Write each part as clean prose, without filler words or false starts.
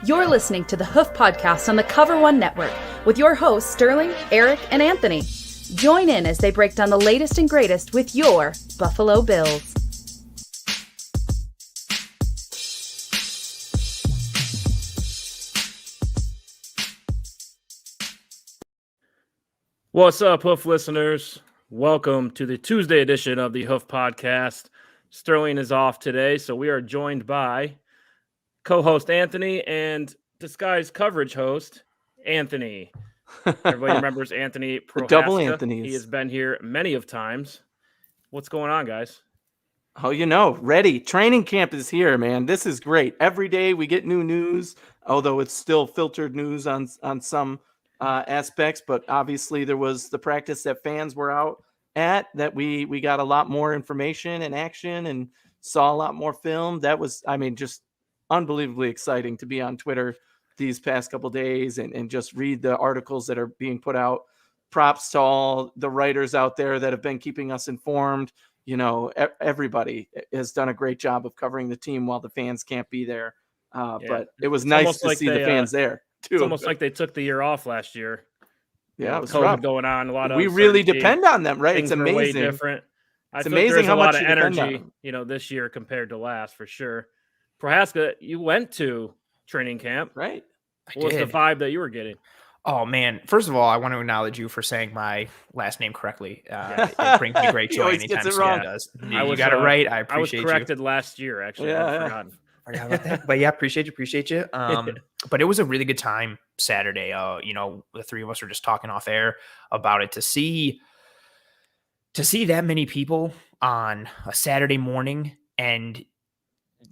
You're listening to the Hoof Podcast on the Cover One Network with your hosts, Sterling, Eric, and Anthony. Join in as they break down the latest and greatest with your Buffalo Bills. What's up, Hoof listeners? Welcome to the Tuesday edition of the Hoof Podcast. Sterling is off today, so we are joined by co-host Anthony and disguised coverage host Anthony. Everybody remembers Anthony Prohaska. Double Anthony's. He has been here many of times. What's going on, guys? Oh, ready. Training camp is here, man. This is great. Every day we get new news, although it's still filtered news on some aspects. But obviously there was the practice that fans were out at that we got a lot more information and action and saw a lot more film. That was, just unbelievably exciting to be on Twitter these past couple days and just read the articles that are being put out. Props to all the writers out there that have been keeping us informed. You know, everybody has done a great job of covering the team while the fans can't be there. But it was nice to see the fans there too. It's almost like they took the year off last year. Yeah, it was COVID rough. going on. A lot of we really depend on them, right? It's amazing. Way different. It's amazing how much a lot of energy, this year compared to last for sure. Prohaska, you went to training camp, right? What was the vibe that you were getting? Oh, man. First of all, I want to acknowledge you for saying my last name correctly. It brings me great joy anytime someone does. You got it right. I appreciate you. I was corrected last year, actually. Yeah. Forgot about that. But yeah, appreciate you. But it was a really good time Saturday. The three of us were just talking off air about it. To see that many people on a Saturday morning and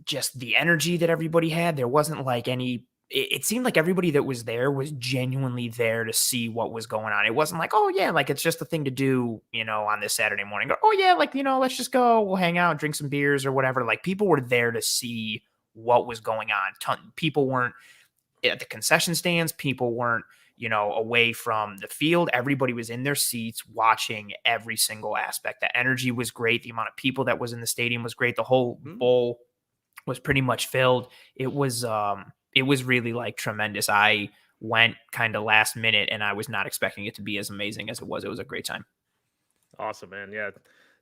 just the energy that everybody had. There wasn't like it seemed like everybody that was there was genuinely there to see what was going on. It wasn't like, oh yeah, like it's just a thing to do, on this Saturday morning. Oh yeah, like, let's just go, we'll hang out, drink some beers or whatever. Like people were there to see what was going on. People weren't at the concession stands. People weren't, away from the field. Everybody was in their seats watching every single aspect. The energy was great. The amount of people that was in the stadium was great. The whole bowl was pretty much filled. It was really like tremendous. I went kind of last minute and I was not expecting it to be as amazing as it was. It was a great time. Awesome, man. Yeah,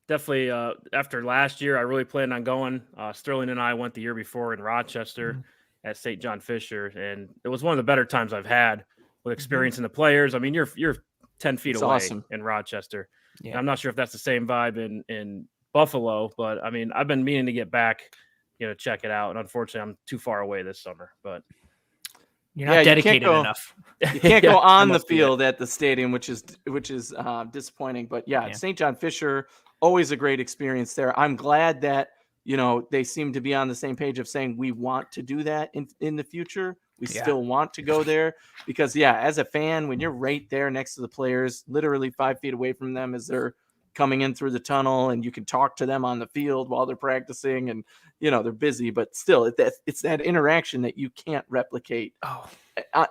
definitely. After last year, I really planned on going. Sterling and I went the year before in Rochester at St. John Fisher, and it was one of the better times I've had with experiencing the players. I mean, you're 10 feet away in Rochester. Yeah. I'm not sure if that's the same vibe in Buffalo, but I mean, I've been meaning to get back, check it out. And unfortunately, I'm too far away this summer, but you're not dedicated enough. You can't go on the field at the stadium, which is disappointing. But yeah, St. John Fisher, always a great experience there. I'm glad that, they seem to be on the same page of saying we want to do that in the future. We still want to go there because, as a fan, when you're right there next to the players, literally 5 feet away from them as they're coming in through the tunnel, and you can talk to them on the field while they're practicing, and they're busy, but still it's that interaction that you can't replicate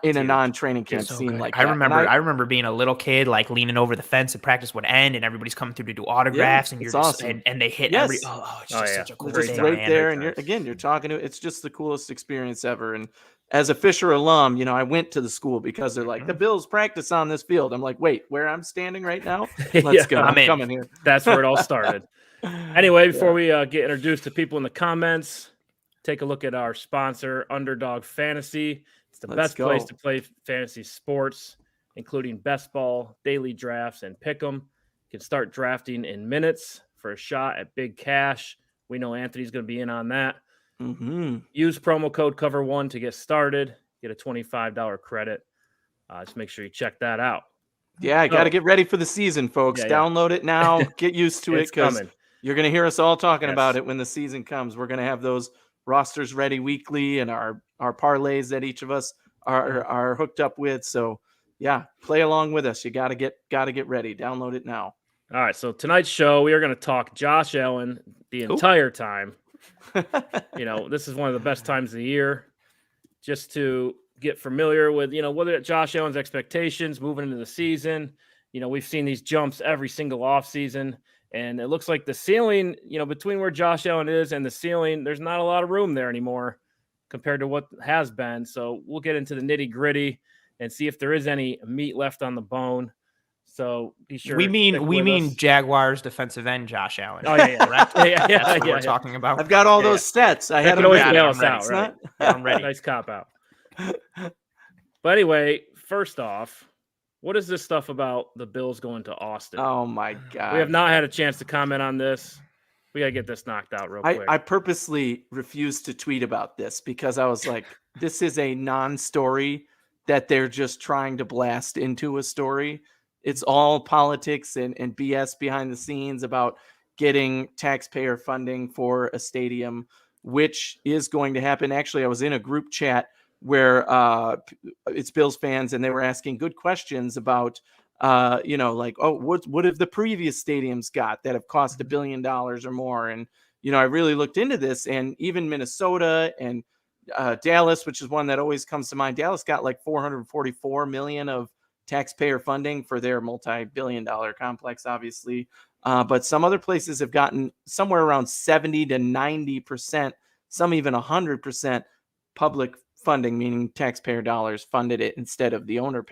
in a non-training camp scene like that. I remember being a little kid, like leaning over the fence and practice would end and everybody's coming through to do autographs and you're just awesome. and they hit it's just such a cool thing. Just right there, and you're talking to, it's just the coolest experience ever. And as a Fisher alum, I went to the school because they're like, the Bills practice on this field. I'm like, wait, where I'm standing right now? Let's go. I'm coming here. That's where it all started. Anyway, before we get introduced to people in the comments, take a look at our sponsor, Underdog Fantasy. It's the best place to play fantasy sports, including best ball, daily drafts, and pick 'em. You can start drafting in minutes for a shot at big cash. We know Anthony's going to be in on that. Use promo code COVER1 to get started. Get a $25 credit. Just make sure you check that out. Yeah, got to get ready for the season, folks. Download it now. Get used to it because you're going to hear us all talking about it when the season comes. We're going to have those rosters ready weekly and our parlays that each of us are hooked up with. So, play along with us. You got to get ready. Download it now. All right, so tonight's show, we are going to talk Josh Allen the entire time. This is one of the best times of the year just to get familiar with, whether Josh Allen's expectations moving into the season. We've seen these jumps every single offseason, and it looks like the ceiling, between where Josh Allen is and the ceiling, there's not a lot of room there anymore compared to what has been. So we'll get into the nitty gritty and see if there is any meat left on the bone. So be sure. We mean Jaguars defensive end Josh Allen. Oh yeah, correct. yeah, That's what we're talking about. I've got all those stats. I had them always ready. bail us out, Ready. right? I'm ready. Nice cop out. But anyway, first off, what is this stuff about the Bills going to Austin? Oh my God. We have not had a chance to comment on this. We got to get this knocked out real quick. I purposely refused to tweet about this because I was like, this is a non-story that they're just trying to blast into a story. It's all politics and BS behind the scenes about getting taxpayer funding for a stadium, which is going to happen. Actually, I was in a group chat where it's Bills fans, and they were asking good questions about, like, oh, what have the previous stadiums got that have cost $1 billion or more? And, I really looked into this, and even Minnesota and Dallas, which is one that always comes to mind. Dallas got like $444 million of taxpayer funding for their multi-billion-dollar complex, obviously. But some other places have gotten somewhere around 70 to 90%, some even 100% public funding, meaning taxpayer dollars funded it instead of the owner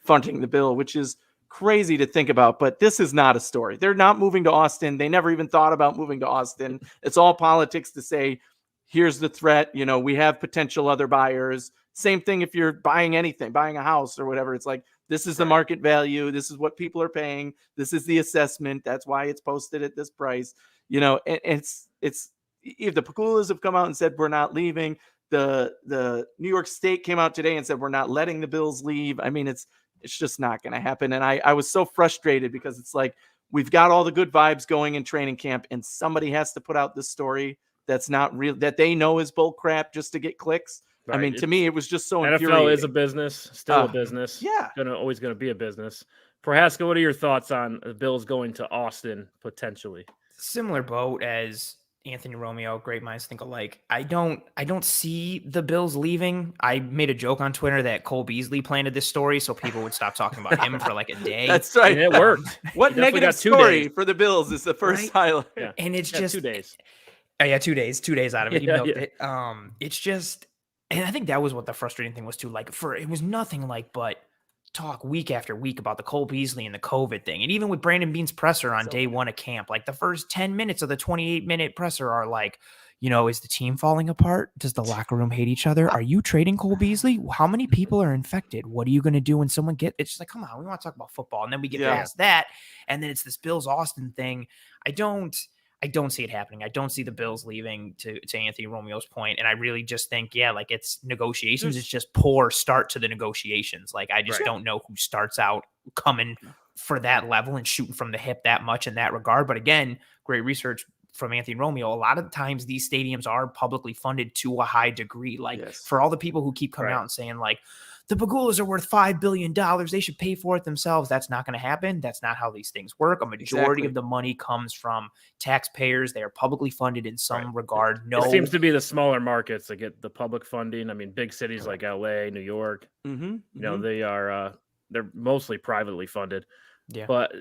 funding the bill, which is crazy to think about. But this is not a story. They're not moving to Austin. They never even thought about moving to Austin. It's all politics to say, here's the threat. We have potential other buyers. Same thing if you're buying anything, buying a house or whatever. It's like, this is the market value. This is what people are paying. This is the assessment. That's why it's posted at this price. And it's if the Pakulas have come out and said, we're not leaving. The New York State came out today and said, we're not letting the Bills leave. I mean, it's just not going to happen. And I was so frustrated because it's like, we've got all the good vibes going in training camp, and somebody has to put out this story that's not real, that they know is bull crap just to get clicks. Right. I mean, to me, it was just so infuriating. NFL is a business, still a business. Yeah. Always going to be a business. Prohaska, what are your thoughts on the Bills going to Austin potentially? Similar boat as Anthony Romeo, great minds think alike. I don't see the Bills leaving. I made a joke on Twitter that Cole Beasley planted this story so people would stop talking about him for like a day. That's right. And it worked. What negative story for the Bills is the first highlight? Yeah. And it's just 2 days. Oh, yeah, 2 days. 2 days out of it. He milked it. It's just, and I think that was what the frustrating thing was too. Like, it was nothing like but talk week after week about the Cole Beasley and the COVID thing. And even with Brandon Beane's presser on day one of camp, like the first 10 minutes of the 28-minute presser are like, is the team falling apart? Does the locker room hate each other? Are you trading Cole Beasley? How many people are infected? What are you going to do when someone it's just like, come on, we want to talk about football. And then we get past that. And then it's this Bills Austin thing. I don't see it happening. I don't see the Bills leaving, to Anthony Romeo's point. And I really just think, like it's negotiations. It's just poor start to the negotiations. Like, I just don't know who starts out coming for that level and shooting from the hip that much in that regard. But again, great research from Anthony Romeo. A lot of times these stadiums are publicly funded to a high degree. Like for all the people who keep coming out and saying like, the Pagulas are worth $5 billion. They should pay for it themselves. That's not going to happen. That's not how these things work. A majority of the money comes from taxpayers. They are publicly funded in some regard. It seems to be the smaller markets that get the public funding. I mean, big cities like LA, New York, they're mostly privately funded. Yeah. But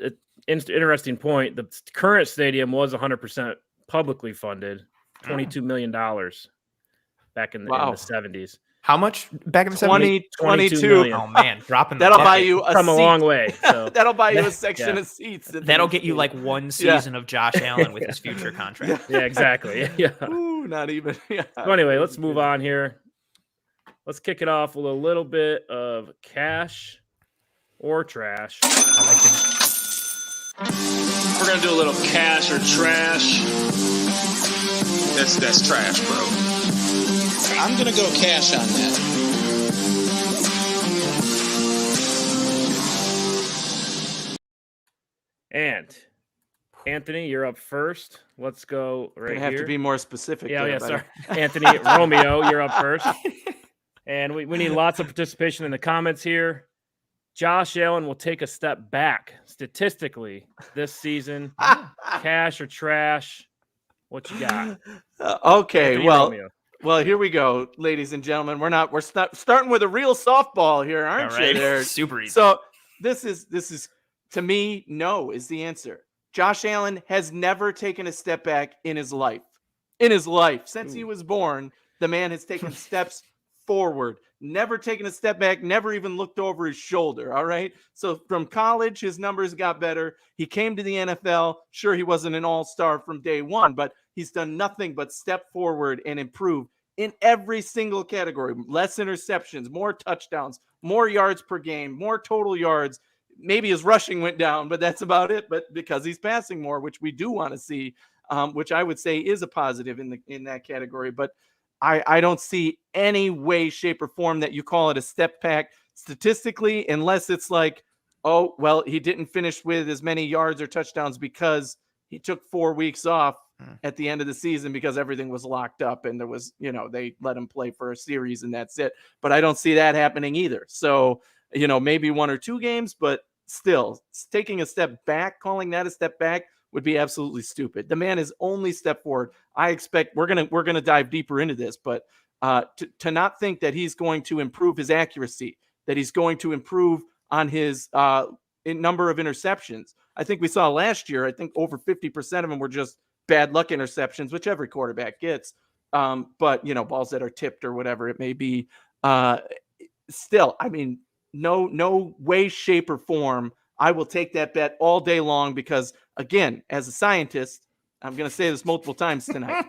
interesting point. The current stadium was 100% publicly funded, $22 million back in the 70s. How much back in the 70s? 22. Oh man, dropping that'll buy you a from a long way. So. That'll buy you a section of seats. That'll get you like one season of Josh Allen with his future contract. Yeah, exactly. Yeah. Ooh, not even. Yeah. So anyway, let's move on here. Let's kick it off with a little bit of cash or trash. I like it. We're gonna do a little cash or trash. That's trash, bro. I'm going to go cash on that. And Anthony, you're up first. Let's go right here. You have to be more specific. Yeah, sorry. Anthony, Romeo, you're up first. And we need lots of participation in the comments here. Josh Allen will take a step back statistically this season. Cash or trash? What you got? Okay, Anthony, well. Romeo. Well, here we go, ladies and gentlemen. We're starting with a real softball here, aren't you? There, super easy. So this is to me, no is the answer. Josh Allen has never taken a step back in his life. Since he was born, The man has taken steps forward, never taken a step back, never even looked over his shoulder. All right. So from college, his numbers got better. He came to the NFL. Sure, he wasn't an all-star from day one, but he's done nothing but step forward and improve in every single category. Less interceptions, more touchdowns, more yards per game, more total yards. Maybe his rushing went down, but that's about it. But because he's passing more, which we do want to see, which I would say is a positive in that category. But I don't see any way, shape, or form that you call it a step back statistically, unless it's like, oh, well, he didn't finish with as many yards or touchdowns because he took 4 weeks off at the end of the season because everything was locked up and there was, they let him play for a series and that's it. But I don't see that happening either. So, maybe 1 or 2 games, but still taking a step back, calling that a step back would be absolutely stupid. The man has only stepped forward. I expect we're gonna dive deeper into this, but to not think that he's going to improve his accuracy, that he's going to improve on his number of interceptions. I think we saw last year, I think over 50% of them were just bad luck interceptions, which every quarterback gets. But balls that are tipped or whatever it may be. Still, I mean, no way, shape, or form. I will take that bet all day long because, again, as a scientist, I'm going to say this multiple times tonight.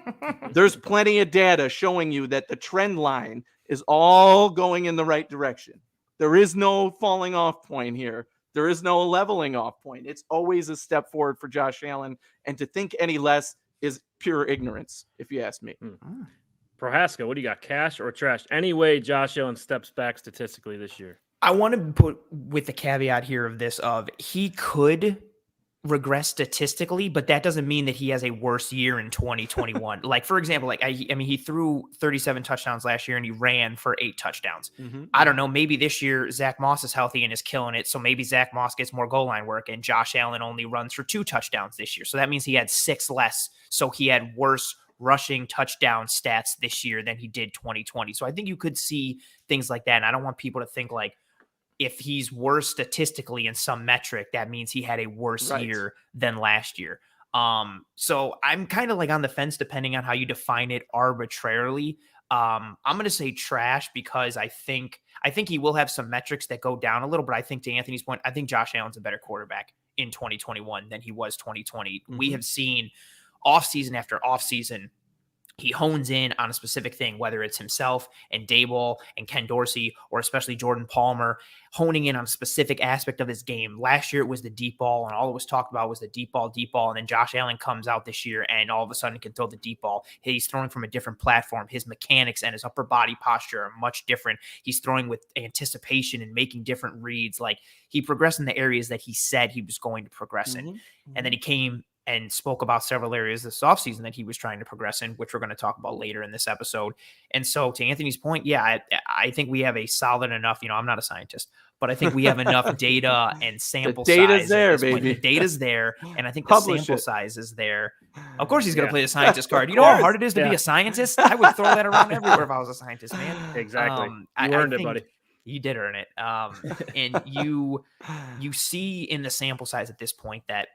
There's plenty of data showing you that the trend line is all going in the right direction. There is no falling off point here. There is no leveling off point. It's always a step forward for Josh Allen. And to think any less is pure ignorance, if you ask me. Prohaska, what do you got, cash or trash? Any way Josh Allen steps back statistically this year? I want to put with the caveat here of he could regress statistically, but that doesn't mean that he has a worse year in 2021. Like, for example, he threw 37 touchdowns last year and he ran for 8 touchdowns. I don't know. Maybe this year Zach Moss is healthy and is killing it. So maybe Zach Moss gets more goal line work and Josh Allen only runs for 2 touchdowns this year. So that means he had 6 less. So he had worse rushing touchdown stats this year than he did 2020. So I think you could see things like that. And I don't want people to think like, if he's worse statistically in some metric, that means he had a worse year than last year. So I'm kind of like on the fence depending on how you define it arbitrarily. I'm going to say trash because I think he will have some metrics that go down a little, but I think to Anthony's point, I think Josh Allen's a better quarterback in 2021 than he was 2020. We have seen offseason after offseason, he hones in on a specific thing, whether it's himself and Daboll and Ken Dorsey, or especially Jordan Palmer, honing in on a specific aspect of his game. Last year, it was the deep ball, and all it was talked about was the deep ball. And then Josh Allen comes out this year and all of a sudden can throw the deep ball. He's throwing from a different platform. His mechanics and his upper body posture are much different. He's throwing with anticipation and making different reads. Like, he progressed in the areas that he said he was going to progress in. And then he came and spoke about several areas this offseason that he was trying to progress in, which we're going to talk about later in this episode. And so to Anthony's point, yeah, I think we have a solid enough, I'm not a scientist, but I think we have enough data and sample size. The data's there, baby. The data's there. And I think the sample size is there. Of course he's going to play the scientist card. You know how hard it is to be a scientist? I would throw that around everywhere if I was a scientist, man. Exactly. You earned it, buddy. You did earn it. And you see in the sample size at this point that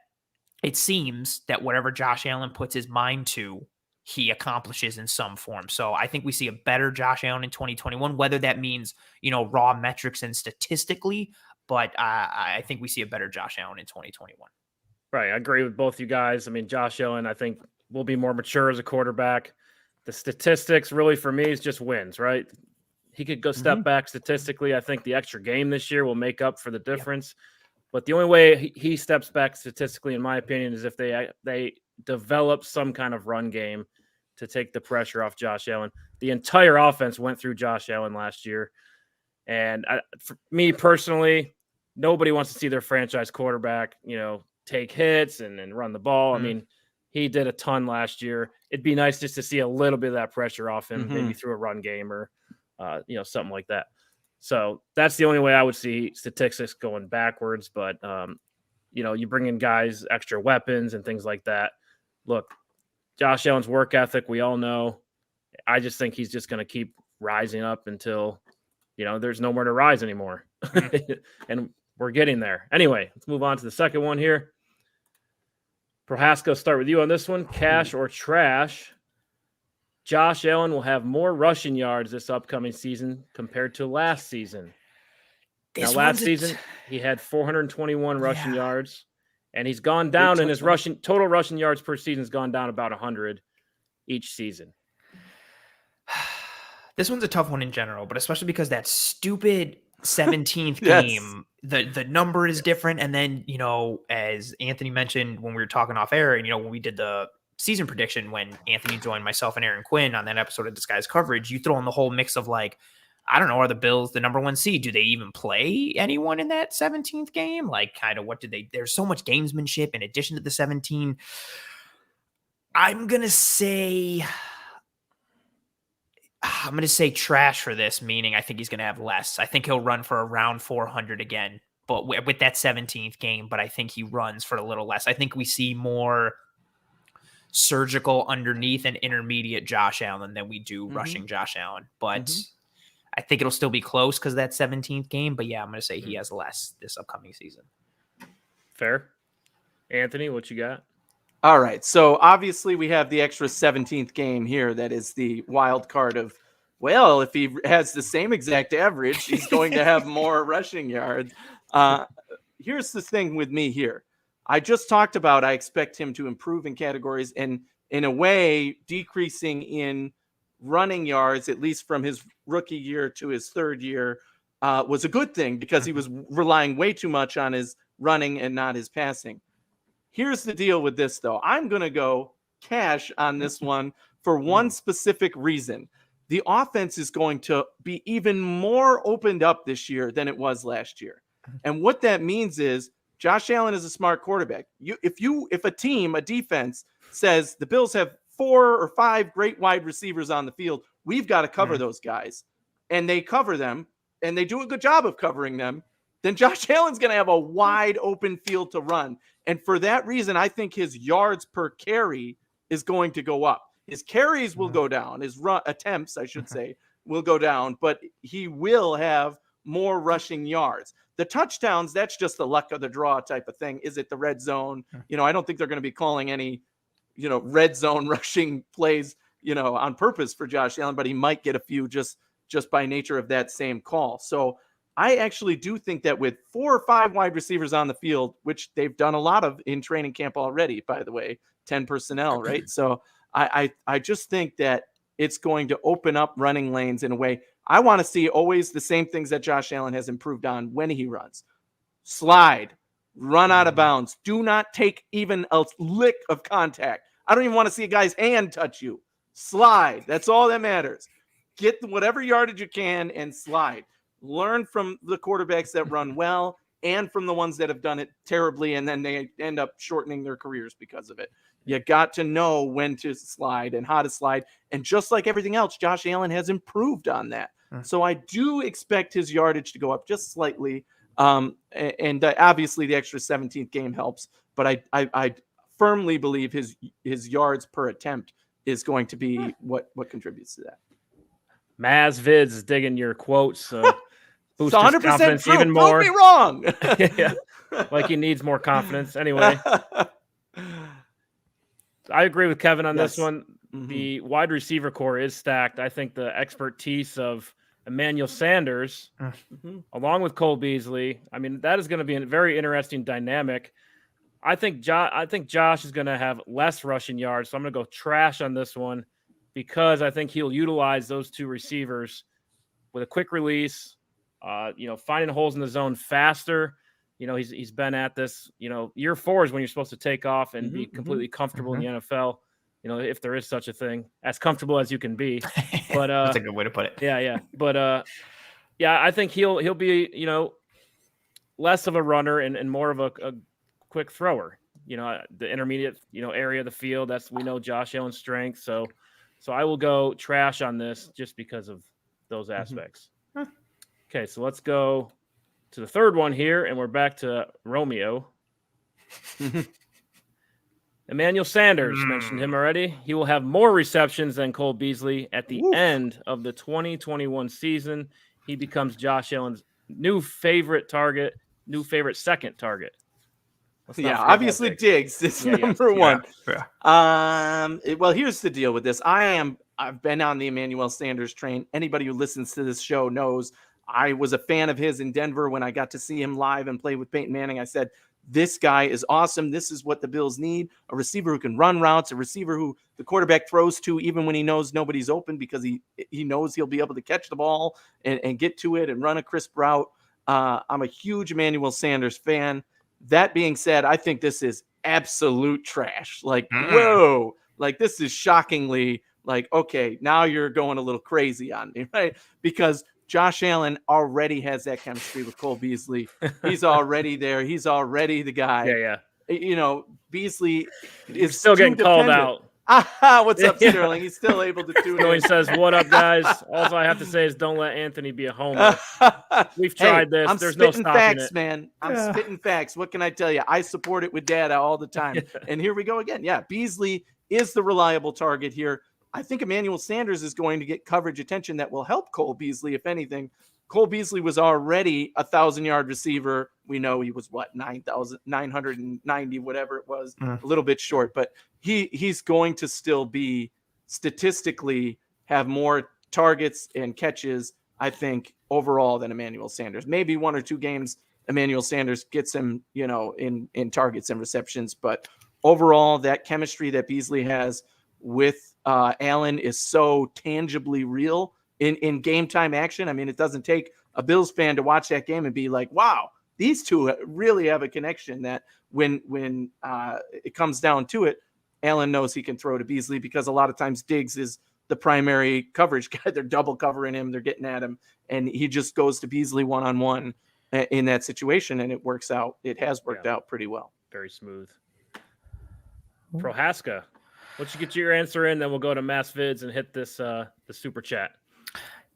it seems that whatever Josh Allen puts his mind to, he accomplishes in some form. So I think we see a better Josh Allen in 2021, whether that means, raw metrics and statistically, but I think we see a better Josh Allen in 2021. Right. I agree with both you guys. I mean, Josh Allen, I think, will be more mature as a quarterback. The statistics really for me is just wins, right? He could go step back statistically. I think the extra game this year will make up for the difference. Yeah. But the only way he steps back statistically, in my opinion, is if they develop some kind of run game to take the pressure off Josh Allen. The entire offense went through Josh Allen last year. And for me personally, nobody wants to see their franchise quarterback, take hits and run the ball. I mean, he did a ton last year. It'd be nice just to see a little bit of that pressure off him, maybe through a run game or, something like that. So that's the only way I would see statistics going backwards. But, you bring in guys, extra weapons and things like that. Look, Josh Allen's work ethic, we all know. I just think he's just going to keep rising up until, there's nowhere to rise anymore. And we're getting there. Anyway, let's move on to the second one here. Prohaska, start with you on this one. Cash or trash? Josh Allen will have more rushing yards this upcoming season compared to last season. Last season, he had 421 rushing yards, and he's gone down in his total rushing yards per season has gone down about 100 each season. This one's a tough one in general, but especially because that stupid 17th game, the number is different. And then, as Anthony mentioned when we were talking off air, and, when we did the season prediction, when Anthony joined myself and Aaron Quinn on that episode of Disguised Coverage, you throw in the whole mix of like, I don't know, are the Bills the number 1 seed? Do they even play anyone in that 17th game? Like, kind of what did they, there's so much gamesmanship in addition to the 17. I'm going to say trash for this, meaning I think he's going to have less. I think he'll run for around 400 again, but with that 17th game, but I think he runs for a little less. I think we see more surgical underneath and intermediate Josh Allen than we do rushing Josh Allen, but I think it'll still be close because of that 17th game. But yeah, I'm going to say he has less this upcoming season. Fair. Anthony, what you got? All right. So obviously we have the extra 17th game here. That is the wild card of, well, if he has the same exact average, he's going to have more rushing yards. Here's the thing with me here. I just talked about, I expect him to improve in categories and in a way decreasing in running yards, at least from his rookie year to his third year, was a good thing because he was relying way too much on his running and not his passing. Here's the deal with this, though. I'm going to go cash on this one for one specific reason. The offense is going to be even more opened up this year than it was last year. And what that means is Josh Allen is a smart quarterback. If a defense says the Bills have 4 or 5 great wide receivers on the field, we've got to cover those guys, and they cover them, and they do a good job of covering them, then Josh Allen's going to have a wide open field to run. And for that reason, I think his yards per carry is going to go up. His carries will go down. His attempts, I should say, will go down, but he will have more rushing yards. The touchdowns, that's just the luck of the draw type of thing. Is it the red zone? I don't think they're going to be calling any, red zone rushing plays, on purpose for Josh Allen, but he might get a few just by nature of that same call. So I actually do think that with 4 or 5 wide receivers on the field, which they've done a lot of in training camp already, by the way, 10 personnel, right? So I just think that it's going to open up running lanes in a way. I want to see always the same things that Josh Allen has improved on when he runs. Slide, run out of bounds. Do not take even a lick of contact. I don't even want to see a guy's hand touch you. Slide. That's all that matters. Get whatever yardage you can and slide. Learn from the quarterbacks that run well and from the ones that have done it terribly, and then they end up shortening their careers because of it. You got to know when to slide and how to slide. And just like everything else, Josh Allen has improved on that. So I do expect his yardage to go up just slightly. And obviously the extra 17th game helps, but I firmly believe his yards per attempt is going to be what contributes to that. Maz Vids is digging your quotes. Boost his 100% confidence true. even more. Prove me wrong. Yeah. Like he needs more confidence. Anyway, I agree with Kevin on this one. The wide receiver core is stacked. I think the expertise of Emmanuel Sanders, along with Cole Beasley, I mean, that is going to be a very interesting dynamic. I think Josh is going to have less rushing yards, so I'm going to go trash on this one because I think he'll utilize those 2 receivers with a quick release, finding holes in the zone faster. He's been at this, year 4 is when you're supposed to take off and be completely comfortable in the NFL. If there is such a thing, as comfortable as you can be. But that's a good way to put it. Yeah. But I think he'll be, less of a runner and more of a quick thrower. The intermediate, area of the field. We know Josh Allen's strength. So I will go trash on this just because of those aspects. Okay, so let's go to the third one here, and we're back to Romeo. Emmanuel Sanders, mentioned him already. He will have more receptions than Cole Beasley at the end of the 2021 season. He becomes Josh Allen's new favorite second target. Obviously Diggs is number one. Yeah. Well, here's the deal with this. I've been on the Emmanuel Sanders train. Anybody who listens to this show knows I was a fan of his in Denver when I got to see him live and play with Peyton Manning. I said, this guy is awesome. This is what the Bills need. A receiver who can run routes, a receiver who the quarterback throws to even when he knows nobody's open because he knows he'll be able to catch the ball and get to it and run a crisp route. I'm a huge Emmanuel Sanders fan. That being said, I think this is absolute trash. Like, whoa, like this is shockingly like, okay, now you're going a little crazy on me, right? Because Josh Allen already has that chemistry with Cole Beasley. He's already there. He's already the guy. Yeah. You know, Beasley is still getting called out. What's up, Sterling? He's still able to do it. He says, "What up, guys?" All I have to say is, don't let Anthony be a homer. We've tried this. There's no stopping facts, it, man. I'm spitting facts. What can I tell you? I support it with data all the time. And here we go again. Yeah, Beasley is the reliable target here. I think Emmanuel Sanders is going to get coverage attention that will help Cole Beasley, if anything. Cole Beasley was already a 1,000-yard receiver. We know he was 990, whatever it was, a little bit short, but he's going to still be statistically have more targets and catches, I think, overall than Emmanuel Sanders. Maybe one or two games Emmanuel Sanders gets him, in targets and receptions, but overall that chemistry that Beasley has with Allen is so tangibly real in game time action. I mean, it doesn't take a Bills fan to watch that game and be like, wow, these two really have a connection that when it comes down to it, Allen knows he can throw to Beasley because a lot of times Diggs is the primary coverage guy. They're double covering him. They're getting at him. And he just goes to Beasley one-on-one in that situation. And it works out. It has worked out pretty well. Very smooth. Prohaska, once you get your answer in, then we'll go to Mass Vids and hit this the super chat.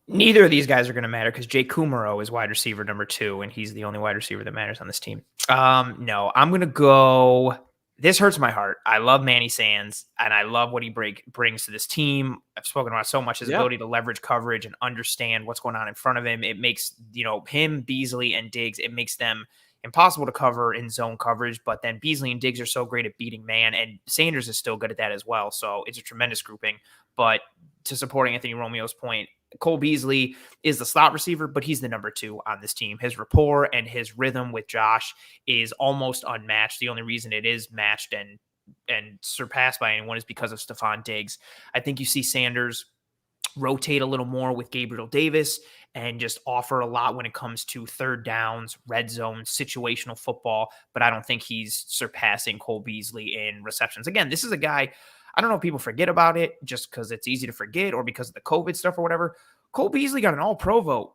Neither of these guys are going to matter because Jay Kumaro is wide receiver number 2, and he's the only wide receiver that matters on this team. No, I'm going to go. This hurts my heart. I love Manny Sands, and I love what he brings to this team. I've spoken about so much his ability to leverage coverage and understand what's going on in front of him. It makes him, Beasley, and Diggs. It makes them impossible to cover in zone coverage, but then Beasley and Diggs are so great at beating man, and Sanders is still good at that as well. So it's a tremendous grouping. But to supporting Anthony Romeo's point, Cole Beasley is the slot receiver, but he's the number 2 on this team. His rapport and his rhythm with Josh is almost unmatched. The only reason it is matched and surpassed by anyone is because of Stephon Diggs. I think you see Sanders rotate a little more with Gabriel Davis and just offer a lot when it comes to third downs, red zone, situational football, but I don't think he's surpassing Cole Beasley in receptions. Again, this is a guy, I don't know if people forget about it just because it's easy to forget or because of the COVID stuff or whatever. Cole Beasley got an all-pro vote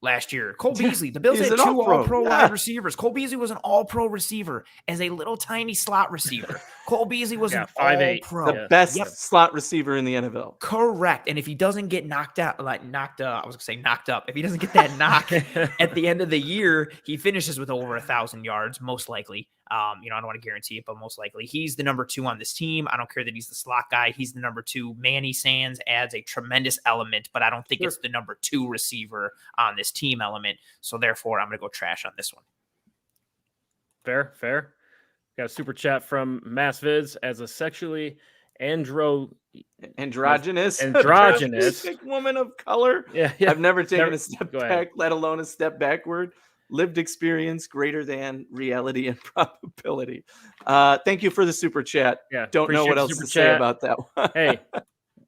last year. Cole Beasley, the Bills had 2 all-pro wide receivers. Cole Beasley was an all-pro receiver as a little tiny slot receiver. Cole Beasley was an all-pro. The best slot receiver in the NFL. Correct. And if he doesn't get knocked up, if he doesn't get that knock at the end of the year, he finishes with over 1,000 yards, most likely. I don't want to guarantee it, but most likely he's the number 2 on this team. I don't care that he's the slot guy. He's the number 2. Manny Sands adds a tremendous element, but I don't think it's the number 2 receiver on this team element. So therefore, I'm going to go trash on this one. Fair. Got a super chat from Mass Vids as a sexually androgynous woman of color. Yeah. I've never taken a step back, let alone a step backward. Lived experience greater than reality and probability. Thank you for the super chat. Yeah, don't know what else to say about that one. Hey,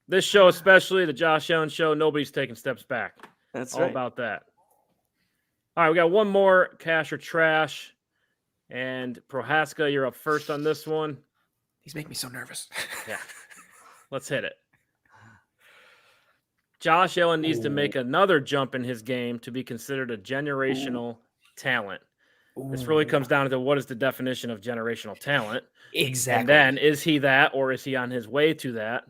this show, especially the Josh Allen show, nobody's taking steps back. That's all about that. All right, we got one more cash or trash. And Prohaska, you're up first on this one. These make me so nervous. Yeah. Let's hit it. Josh Allen needs to make another jump in his game to be considered a generational talent. This really comes down to what is the definition of generational talent. Exactly. And then is he that, or is he on his way to that?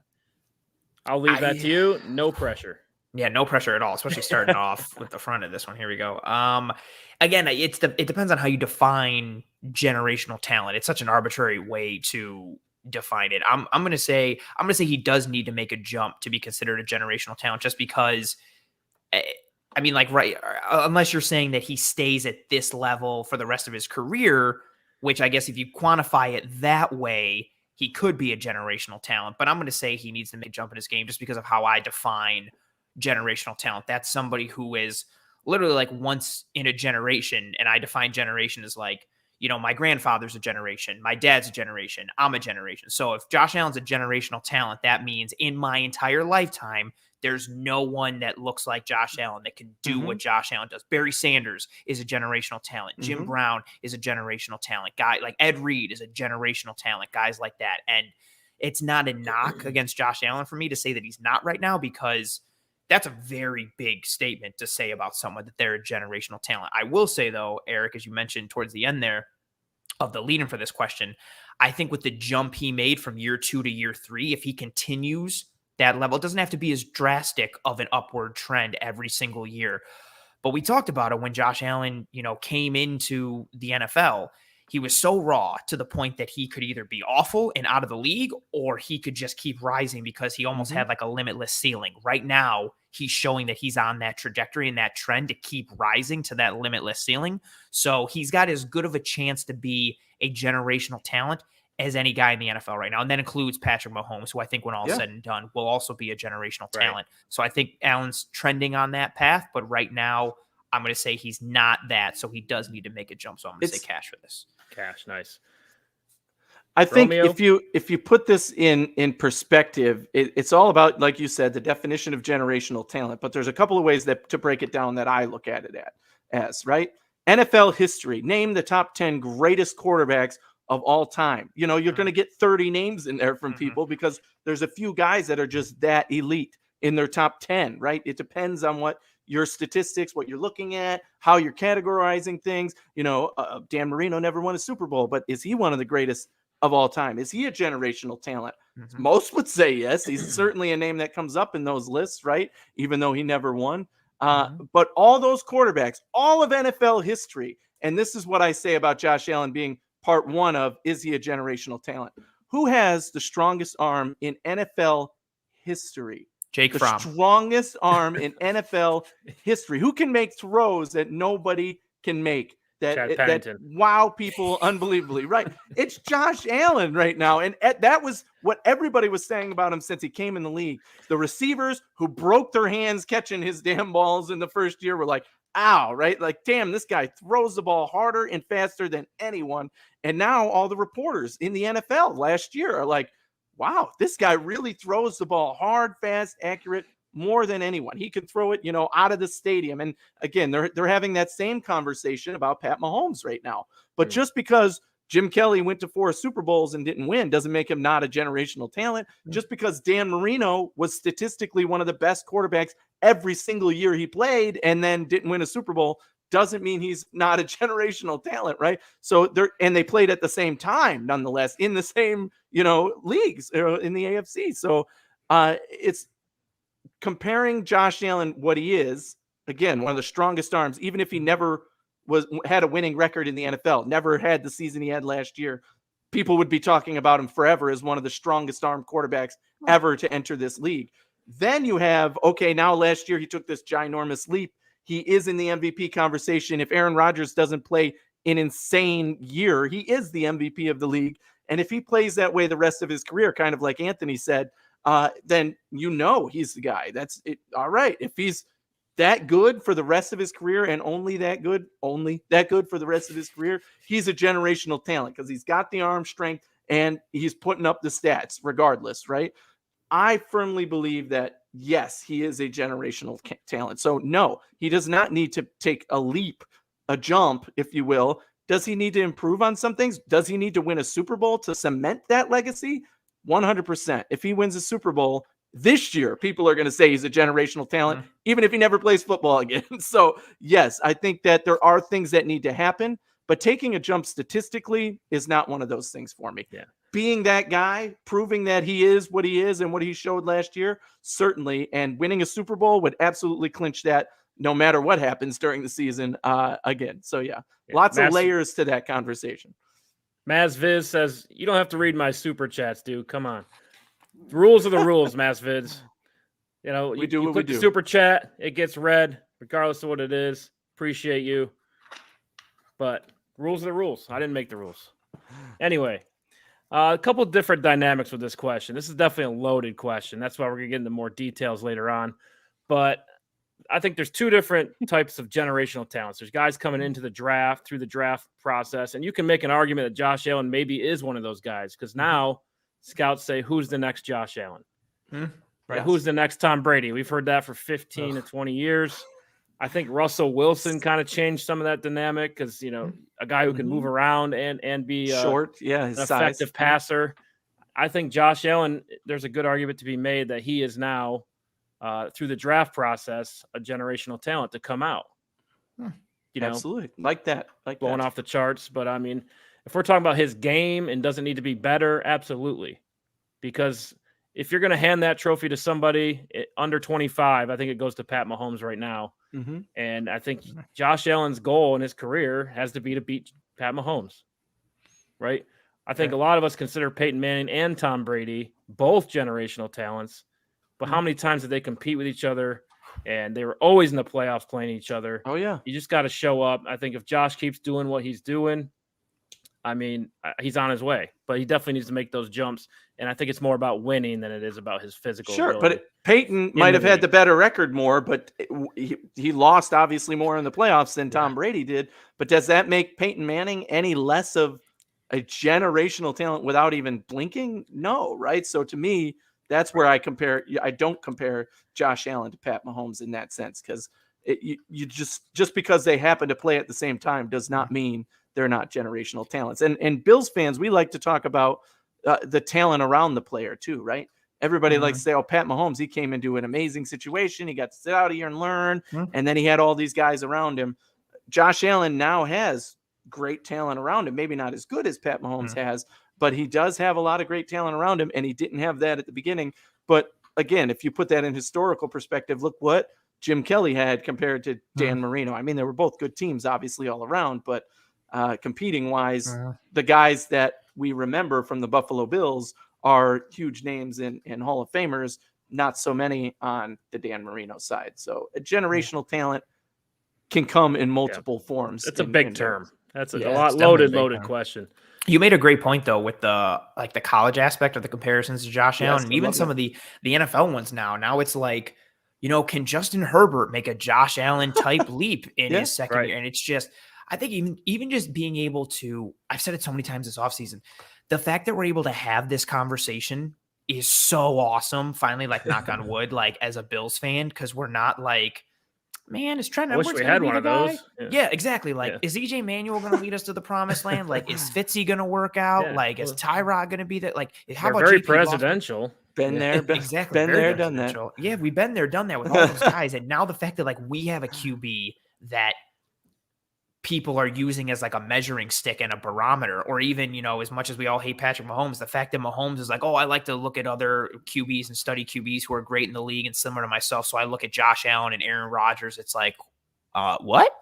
I'll leave that to you. No pressure. Yeah, no pressure at all, especially starting off with the front of this one. Here we go. Again, it depends on how you define generational talent. It's such an arbitrary way to define it. I'm going to say he does need to make a jump to be considered a generational talent, just because. I mean, unless you're saying that he stays at this level for the rest of his career, which I guess if you quantify it that way, he could be a generational talent. But I'm going to say he needs to make a jump in his game just because of how I define generational talent. That's somebody who is literally like once in a generation. And I define generation as like, my grandfather's a generation, my dad's a generation, I'm a generation. So if Josh Allen's a generational talent, that means in my entire lifetime, there's no one that looks like Josh Allen that can do what Josh Allen does. Barry Sanders is a generational talent. Jim Brown is a generational talent. Guy like Ed Reed is a generational talent. Guys like that. And it's not a knock against Josh Allen for me to say that he's not right now, because that's a very big statement to say about someone that they're a generational talent. I will say, though, Eric, as you mentioned towards the end there of the lead-in for this question, I think with the jump he made from year 2 to year 3, if he continues that level, it doesn't have to be as drastic of an upward trend every single year. But we talked about it when Josh Allen, came into the NFL. He was so raw to the point that he could either be awful and out of the league, or he could just keep rising because he almost had like a limitless ceiling. Right now, he's showing that he's on that trajectory and that trend to keep rising to that limitless ceiling. So he's got as good of a chance to be a generational talent as any guy in the NFL right now. And that includes Patrick Mahomes, who I think when all is said and done will also be a generational talent. So I think Allen's trending on that path, but right now I'm going to say he's not that. So he does need to make a jump. So I'm going to say cash for this. Cash, nice. I think Romeo? if you put this in perspective, it's all about, like you said, the definition of generational talent. But there's a couple of ways to break it down that I look at it as, right? NFL history. Name the top 10 greatest quarterbacks of all time. You're going to get 30 names in there from people because there's a few guys that are just that elite in their top 10, right? It depends on what your statistics, what you're looking at, how you're categorizing things. Dan Marino never won a Super Bowl, but is he one of the greatest of all time? Is he a generational talent? Most would say yes. He's certainly a name that comes up in those lists, right? Even though he never won. But all those quarterbacks, all of NFL history, and this is what I say about Josh Allen being part one of, is he a generational talent? Who has the strongest arm in NFL history? Jake Fromm. Strongest arm in NFL history. Who can make throws that nobody can make? That wow people unbelievably, right? It's Josh Allen right now. And that was what everybody was saying about him since he came in the league. The receivers who broke their hands catching his damn balls in the first year were like, ow, right? Like, damn, this guy throws the ball harder and faster than anyone. And now all the reporters in the NFL last year are like, wow, this guy really throws the ball hard, fast, accurate, more than anyone. He could throw it, out of the stadium. And again, they're having that same conversation about Pat Mahomes right now. But just because Jim Kelly went to 4 Super Bowls and didn't win doesn't make him not a generational talent. Just because Dan Marino was statistically one of the best quarterbacks every single year he played and then didn't win a Super Bowl doesn't mean he's not a generational talent, right? So they played at the same time, nonetheless, in the same, leagues in the AFC. So it's comparing Josh Allen, what he is, again, one of the strongest arms, even if he never had a winning record in the NFL, never had the season he had last year, people would be talking about him forever as one of the strongest arm quarterbacks ever to enter this league. Then you have, now last year he took this ginormous leap. He is in the MVP conversation. If Aaron Rodgers doesn't play an insane year, he is the MVP of the league. And if he plays that way the rest of his career, kind of like Anthony said, then he's the guy. That's it. All right. If he's that good for the rest of his career and only that good for the rest of his career, he's a generational talent because he's got the arm strength and he's putting up the stats regardless, right? I firmly believe that, yes, he is a generational talent. So no, he does not need to take a leap, a jump, if you will. Does he need to improve on some things? Does he need to win a Super Bowl to cement that legacy? 100%. If he wins a Super Bowl this year, people are going to say he's a generational talent, even if he never plays football again. So yes, I think that there are things that need to happen, but taking a jump statistically is not one of those things for me. Yeah. Being that guy, proving that he is what he is and what he showed last year, certainly, and winning a Super Bowl would absolutely clinch that no matter what happens during the season again. So lots of layers to that conversation. Maz Viz says, you don't have to read my super chats, dude. Come on. The rules are the rules, Maz Viz. You click the super chat, it gets read, regardless of what it is. Appreciate you. But Rules are the rules. I didn't make the rules. Anyway, a couple different dynamics with this question. This is definitely a loaded question. That's why we're going to get into more details later on. But I think there's two different types of generational talents. There's guys coming into the draft through the draft process, and you can make an argument that Josh Allen maybe is one of those guys because now scouts say, who's the next Josh Allen? Right? Yes. Who's the next Tom Brady? We've heard that for 15 to 20 years. I think Russell Wilson kind of changed some of that dynamic because, a guy who can move around and be short, his an size. effective passer. I think Josh Allen, there's a good argument to be made that he is now, through the draft process, a generational talent to come out. Absolutely. Like that. Blowing off the charts. But, I mean, if we're talking about his game and doesn't need to be better, absolutely. Because if you're going to hand that trophy to somebody under 25, I think it goes to Pat Mahomes right now. Mm-hmm. And I think Josh Allen's goal in his career has to be to beat Pat Mahomes, right? I think a lot of us consider Peyton Manning and Tom Brady both generational talents, but how many times did they compete with each other? And they were always in the playoffs playing each other. Oh, yeah. You just got to show up. I think if Josh keeps doing what he's doing, I mean, he's on his way, but he definitely needs to make those jumps. And I think it's more about winning than it is about his physical ability. But Peyton might have had the better record more, but he lost obviously more in the playoffs than Tom Brady did. But does that make Peyton Manning any less of a generational talent without even blinking? No, right? So to me, that's where I don't compare Josh Allen to Pat Mahomes in that sense, because you just because they happen to play at the same time does not mean they're not generational talents. And Bills fans, we like to talk about the talent around the player too, right? Everybody likes to say, oh, Pat Mahomes, he came into an amazing situation. He got to sit out a year and learn. And then he had all these guys around him. Josh Allen now has great talent around him. Maybe not as good as Pat Mahomes has, but he does have a lot of great talent around him. And he didn't have that at the beginning. But again, if you put that in historical perspective, look what Jim Kelly had compared to Dan Marino. I mean, they were both good teams, obviously, all around, but competing wise, the guys that we remember from the Buffalo Bills are huge names and Hall of Famers, not so many on the Dan Marino side. So a generational talent can come in multiple forms. It's a big term. That's a lot loaded question. You made a great point though with the college aspect of the comparisons to Josh Allen, and even some of the NFL ones now. Now it's like, can Justin Herbert make a Josh Allen type leap in his second year? And it's just, I think even just being able to, I've said it so many times this offseason, the fact that we're able to have this conversation is so awesome. Finally, knock on wood, as a Bills fan, because we're not like, man, is Trent Edwards we had one of those. Yeah, exactly. Is EJ Manuel going to lead us to the promised land? Is Fitzy going to work out? Is Tyrod going to be that? How about very JP presidential? Been there, exactly. Been there, done that. Yeah, we've been there, done that with all those guys. And now the fact that we have a QB that people are using as a measuring stick and a barometer, or even, as much as we all hate Patrick Mahomes, the fact that Mahomes is like, oh, I like to look at other QBs and study QBs who are great in the league and similar to myself. So I look at Josh Allen and Aaron Rodgers. It's like, what?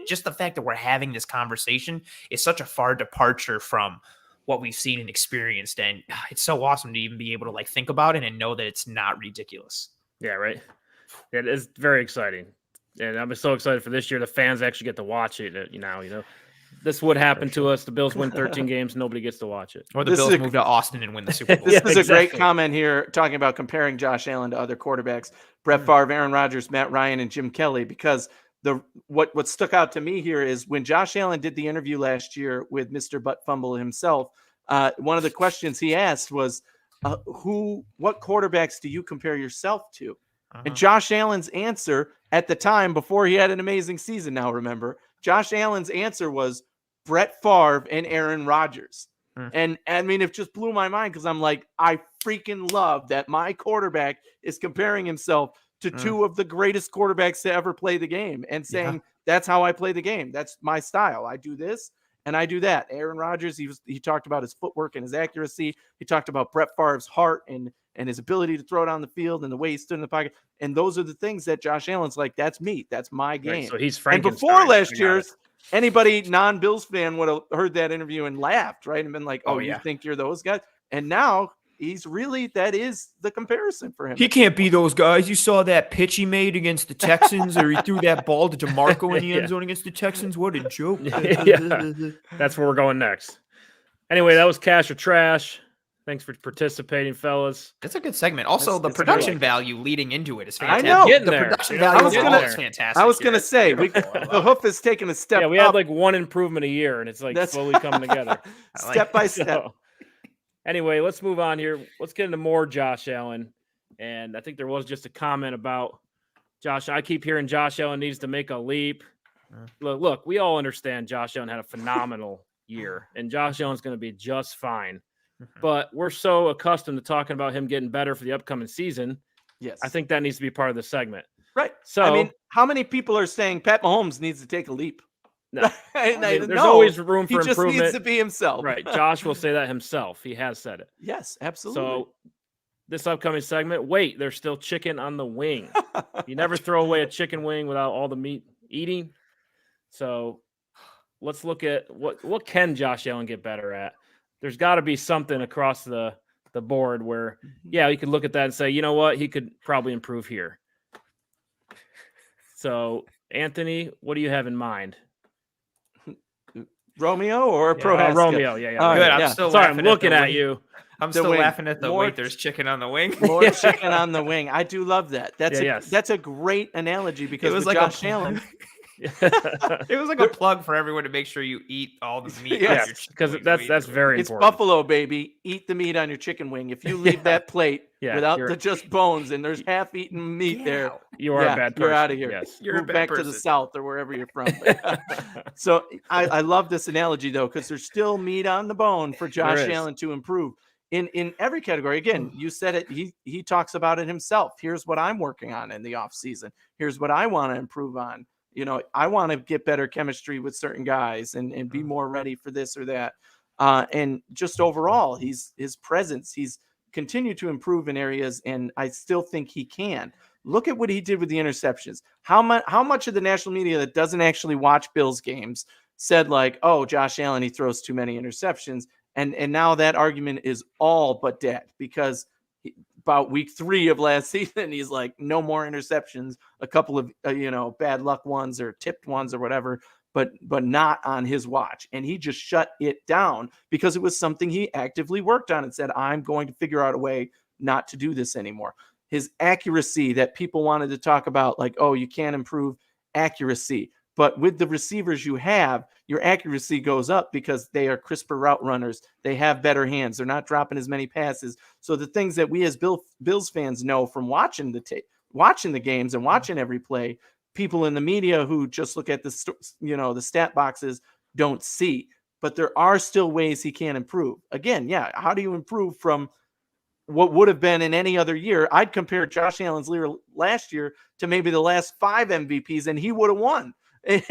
Just the fact that we're having this conversation is such a far departure from what we've seen and experienced. And it's so awesome to even be able to think about it and know that it's not ridiculous. Yeah, right. It is very exciting. And I'm so excited for this year. The fans actually get to watch it. This would happen to us. The Bills win 13 games. Nobody gets to watch it. Or the Bills move to Austin and win the Super Bowl. This is a great comment here talking about comparing Josh Allen to other quarterbacks, Brett Favre, Aaron Rodgers, Matt Ryan, and Jim Kelly, because what stuck out to me here is when Josh Allen did the interview last year with Mr. Butt Fumble himself, one of the questions he asked was, what quarterbacks do you compare yourself to? And Josh Allen's answer at the time, before he had an amazing season, now remember, Josh Allen's answer was Brett Favre and Aaron Rodgers. And I mean, it just blew my mind because I'm like, I freaking love that my quarterback is comparing himself to two of the greatest quarterbacks to ever play the game and saying, that's how I play the game. That's my style. I do this and I do that. Aaron Rodgers, he talked about his footwork and his accuracy. He talked about Brett Favre's heart and his ability to throw down the field and the way he stood in the pocket. And those are the things that Josh Allen's like, that's me. That's my game. Right, so he's And Frankenstein. before last year's, anybody non-Bills fan would have heard that interview and laughed, right? And been like, oh, you think you're those guys? And now he's really, that is the comparison for him. He can't be those guys. You saw that pitch he made against the Texans, or he threw that ball to DeMarco in the end zone against the Texans. What a joke. Yeah. That's where we're going next. Anyway, that was Cash or Trash. Thanks for participating, fellas. That's a good segment. Also, the it's production good. value leading into it is I fantastic. know. Getting The there. production Yeah, value I was overall gonna- is fantastic. I was going to here. say, Beautiful. I the love Hoof has taken a step Yeah, we up. had like one improvement a year, and it's like That's- slowly coming together. Step by step. So, anyway, let's move on here. Let's get into more Josh Allen. And I think there was just a comment about Josh. I keep hearing Josh Allen needs to make a leap. Look, we all understand Josh Allen had a phenomenal year, and Josh Allen's going to be just fine. But we're so accustomed to talking about him getting better for the upcoming season. Yes. I think that needs to be part of the segment. Right. So, I mean, how many people are saying Pat Mahomes needs to take a leap? no, And I mean, there's no, always room he for just improvement. needs to be himself. Right. Josh will say that himself. He has said it. Yes, absolutely. So this upcoming segment, wait, there's still chicken on the wing. You never throw away a chicken wing without all the meat eating. So let's look at what can Josh Allen get better at. There's got to be something across the board where, yeah, you could look at that and say, you know what, he could probably improve here. So, Anthony, what do you have in mind? Romeo or Prohaska? Romeo, yeah. All Good. right, I'm yeah. still Sorry, laughing I'm looking the at wing. you. I'm The still wing. laughing at the More- wait. There's chicken on the wing. More chicken on the wing. I do love that. That's Yes. that's a great analogy because It was with like Josh a Allen. It was like a plug for everyone to make sure you eat all the meat. Yes, on your chicken because wings that's immediately. very It's important. buffalo, baby. Eat the meat on your chicken wing. If you leave that plate Yeah, without you're- the just bones and there's half-eaten meat Get there, out. You are yeah, a bad person. you're out of here. Yes. You're a move bad back to the person. south or wherever you're from. So I love this analogy though, because there's still meat on the bone for Josh is. Allen to improve in every category. Again, you said it. He talks about it himself. Here's what I'm working on in the off season. Here's what I want to improve on. You know, I want to get better chemistry with certain guys and be more ready for this or that. And just overall, his presence, he's continued to improve in areas, and I still think he can. Look at what he did with the interceptions. How much of the national media that doesn't actually watch Bills games said like, oh, Josh Allen, he throws too many interceptions. And now that argument is all but dead because about week 3 of last season, he's like, no more interceptions, a couple of, bad luck ones or tipped ones or whatever, but not on his watch. And he just shut it down because it was something he actively worked on and said, I'm going to figure out a way not to do this anymore. His accuracy that people wanted to talk about, like, oh, you can't improve accuracy. But with the receivers you have, your accuracy goes up because they are crisper route runners. They have better hands. They're not dropping as many passes. So the things that we as Bills fans know from watching the games and watching every play, people in the media who just look at the stat boxes don't see. But there are still ways he can improve. Again, yeah, how do you improve from what would have been in any other year? I'd compare Josh Allen's year last year to maybe the last 5 MVPs, and he would have won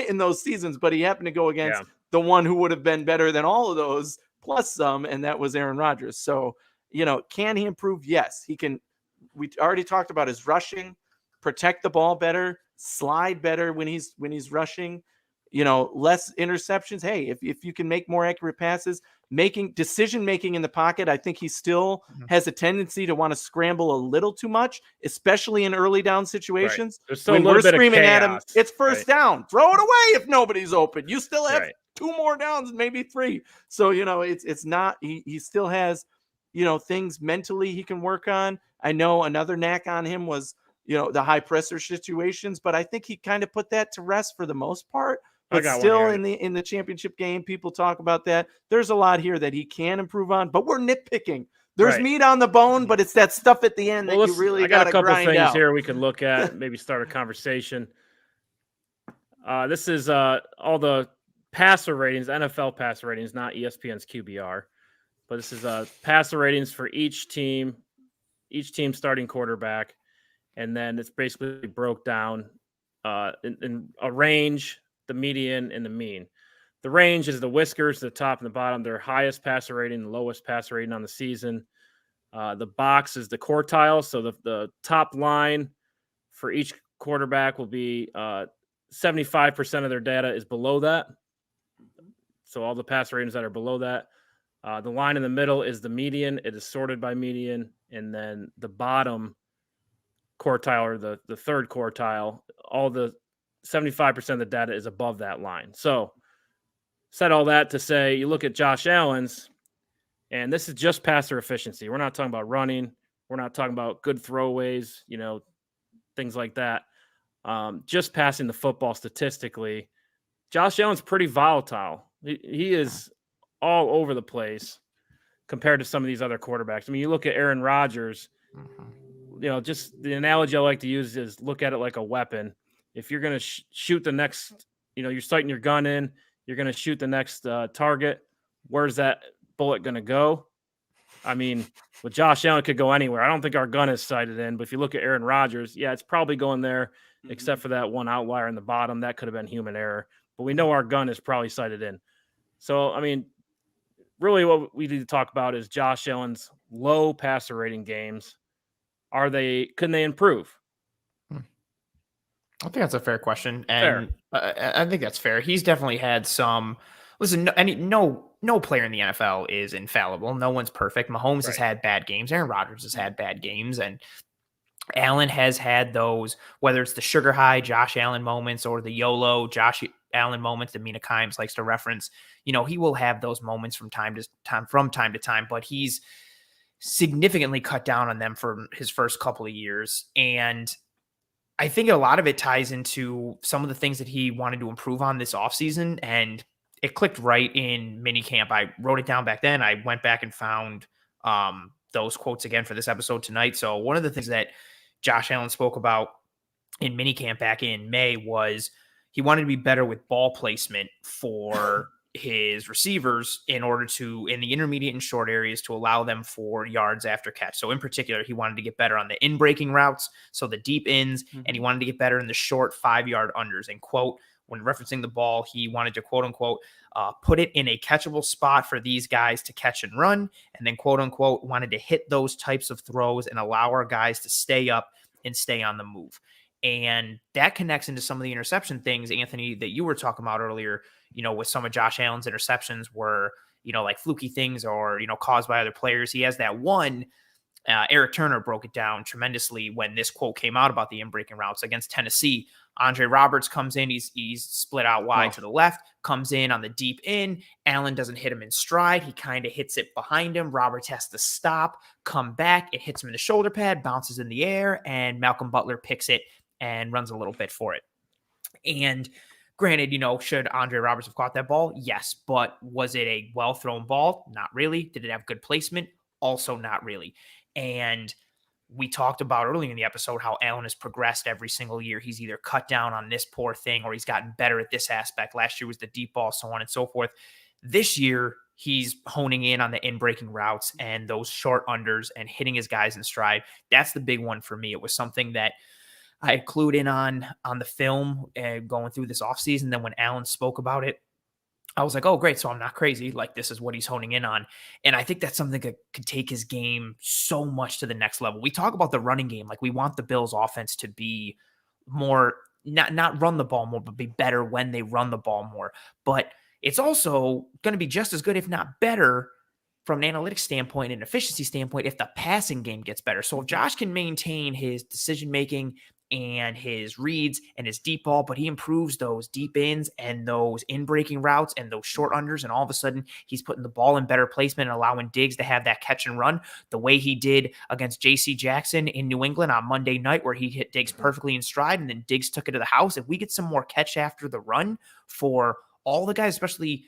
in those seasons, but he happened to go against the one who would have been better than all of those plus some, and that was Aaron Rodgers. So, can he improve? Yes, he can. We already talked about his rushing, protect the ball better, slide better when he's rushing, less interceptions. Hey, if you can make more accurate passes, decision-making in the pocket, I think he still has a tendency to want to scramble a little too much, especially in early down situations. Right. Still when a little we're bit screaming of at chaos, him, it's first down. Throw it away if nobody's open. You still have Right. 2 more downs, maybe 3. So, it's not, he still has, things mentally he can work on. I know another knack on him was, the high pressure situations, but I think he kind of put that to rest for the most part. But still in the championship game, people talk about that. There's a lot here that he can improve on, but we're nitpicking. There's meat on the bone, but it's that stuff at the end that you really got to grind out. I got a couple things here we could look at, maybe start a conversation. This is all the passer ratings, NFL passer ratings, not ESPN's QBR, but this is passer ratings for each team starting quarterback, and then it's basically broke down in a range, the median, and the mean. The range is the whiskers, the top and the bottom, their highest passer rating, the lowest passer rating on the season. The box is the quartile, so the top line for each quarterback will be 75% of their data is below that. So all the passer ratings that are below that. The line in the middle is the median. It is sorted by median. And then the bottom quartile, or the third quartile, all the 75% of the data is above that line. So said all that to say, you look at Josh Allen's, and this is just passer efficiency. We're not talking about running. We're not talking about good throwaways, things like that. Just passing the football statistically, Josh Allen's pretty volatile. He is all over the place compared to some of these other quarterbacks. I mean, you look at Aaron Rodgers, just the analogy I like to use is look at it like a weapon. If you're going to shoot the next, you're sighting your gun in, you're going to shoot the next target. Where's that bullet going to go? I mean, with Josh Allen, it could go anywhere. I don't think our gun is sighted in, but if you look at Aaron Rodgers, yeah, it's probably going there, except for that one outlier in the bottom. That could have been human error. But we know our gun is probably sighted in. So, I mean, really what we need to talk about is Josh Allen's low passer rating games. Can they improve? I think that's a fair question. And I think that's fair. He's definitely had some. Listen, no player in the NFL is infallible. No one's perfect. Mahomes has had bad games. Aaron Rodgers has had bad games. And Allen has had those, whether it's the sugar high Josh Allen moments or the YOLO Josh Allen moments that Mina Kimes likes to reference. He will have those moments from time to time, but he's significantly cut down on them for his first couple of years. And I think a lot of it ties into some of the things that he wanted to improve on this offseason, and it clicked right in minicamp. I wrote it down back then. I went back and found those quotes again for this episode tonight. So one of the things that Josh Allen spoke about in minicamp back in May was he wanted to be better with ball placement for his receivers in order to, in the intermediate and short areas, to allow them for yards after catch. So in particular, he wanted to get better on the in-breaking routes, so the deep ins, and he wanted to get better in the short 5-yard unders. And quote, when referencing the ball, he wanted to quote unquote, put it in a catchable spot for these guys to catch and run. And then quote unquote, wanted to hit those types of throws and allow our guys to stay up and stay on the move. And that connects into some of the interception things, Anthony, that you were talking about earlier, with some of Josh Allen's interceptions were, like fluky things or, caused by other players. He has that one, Eric Turner broke it down tremendously when this quote came out about the in-breaking routes against Tennessee. Andre Roberts comes in. He's split out wide to the left, comes in on the deep in. Allen doesn't hit him in stride. He kind of hits it behind him. Roberts has to stop, come back. It hits him in the shoulder pad, bounces in the air, and Malcolm Butler picks it and runs a little bit for it. And granted, should Andre Roberts have caught that ball? Yes. But was it a well-thrown ball? Not really. Did it have good placement? Also not really. And we talked about earlier in the episode how Allen has progressed every single year. He's either cut down on this poor thing or he's gotten better at this aspect. Last year was the deep ball, so on and so forth. This year, he's honing in on the in-breaking routes and those short unders and hitting his guys in stride. That's the big one for me. It was something that I had clued in on the film going through this offseason. Then when Allen spoke about it, I was like, oh, great. So I'm not crazy. Like, this is what he's honing in on. And I think that's something that could take his game so much to the next level. We talk about the running game. Like, we want the Bills offense to be more, not run the ball more, but be better when they run the ball more. But it's also going to be just as good, if not better, from an analytics standpoint and efficiency standpoint, if the passing game gets better. So if Josh can maintain his decision-making and his reads and his deep ball, but he improves those deep ins and those in-breaking routes and those short unders, and all of a sudden he's putting the ball in better placement and allowing Diggs to have that catch and run the way he did against J.C. Jackson in New England on Monday night, where he hit Diggs perfectly in stride and then Diggs took it to the house. If we get some more catch after the run for all the guys, especially,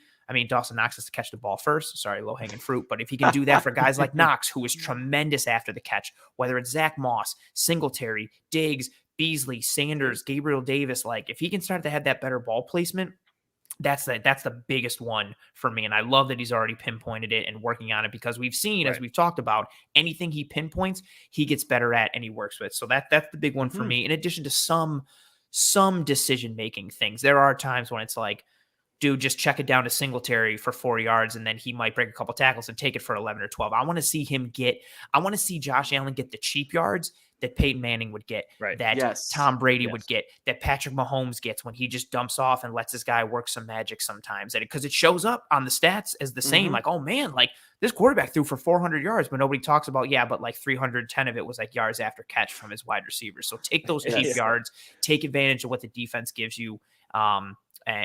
Dawson Knox has to catch the ball first. Sorry, low-hanging fruit. But if he can do that for guys like Knox, who is tremendous after the catch, whether it's Zach Moss, Singletary, Diggs, Beasley, Sanders, Gabriel Davis, like if he can start to have that better ball placement, that's the biggest one for me. And I love that he's already pinpointed it and working on it, because we've seen, as we've talked about, anything he pinpoints, he gets better at and he works with. So that's the big one for me. In addition to some decision-making things, there are times when it's like, dude, just check it down to Singletary for 4 yards, and then he might break a couple tackles and take it for 11 or 12. I want to see Josh Allen get the cheap yards that Peyton Manning would get, Right. that Yes. Tom Brady Yes. would get, that Patrick Mahomes gets when he just dumps off and lets his guy work some magic sometimes. And because it shows up on the stats as the same, like, oh man, like this quarterback threw for 400 yards, but nobody talks about, but like 310 of it was like yards after catch from his wide receivers. So take those cheap yards, take advantage of what the defense gives you.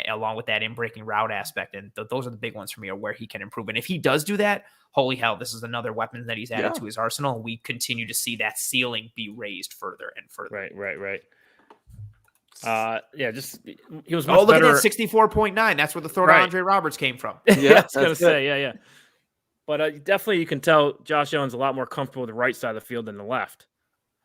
Along with that in-breaking route aspect. And those are the big ones for me, are where he can improve. And if he does do that, holy hell, this is another weapon that he's added to his arsenal. And we continue to see that ceiling be raised further and further. Right. Just he was much look better. At that 64.9. That's where the throw to Andre Roberts came from. Yeah, I was going to say, yeah. But definitely you can tell Josh Allen's a lot more comfortable with the right side of the field than the left.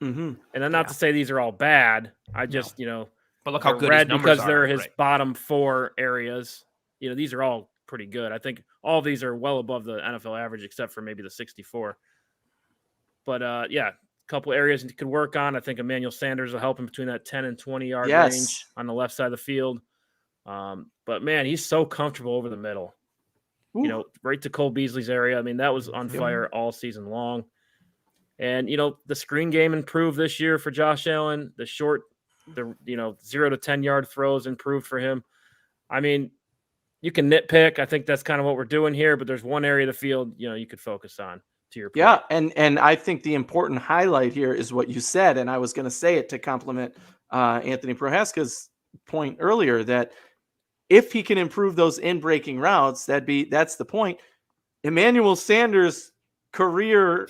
Mm-hmm. And then not to say these are all bad. I just, but look how good red his numbers because they're his right. bottom 4 areas. These are all pretty good. I think all of these are well above the NFL average, except for maybe the 64. But a couple areas he could work on. I think Emmanuel Sanders will help him between that 10 and 20 yard range on the left side of the field. But man, he's so comfortable over the middle. Ooh. Right to Cole Beasley's area. I mean, that was on fire all season long. And the screen game improved this year for Josh Allen. The 0 to 10 yard throws improved for him. I mean, you can nitpick. I think that's kind of what we're doing here, but there's one area of the field, you could focus on, to your point. Yeah. And I think the important highlight here is what you said. And I was going to say it to compliment Anthony Prohaska's point earlier, that if he can improve those in-breaking routes, that's the point. Emmanuel Sanders' career,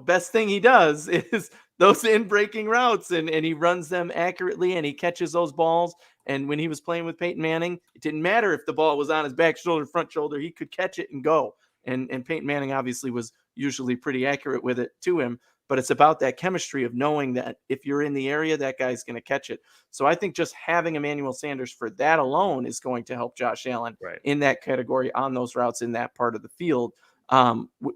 best thing he does is those in-breaking routes, and he runs them accurately, and he catches those balls. And when he was playing with Peyton Manning, it didn't matter if the ball was on his back shoulder, front shoulder, he could catch it and go. And Peyton Manning obviously was usually pretty accurate with it to him, but it's about that chemistry of knowing that if you're in the area, that guy's going to catch it. So I think just having Emmanuel Sanders for that alone is going to help Josh Allen in that category on those routes in that part of the field,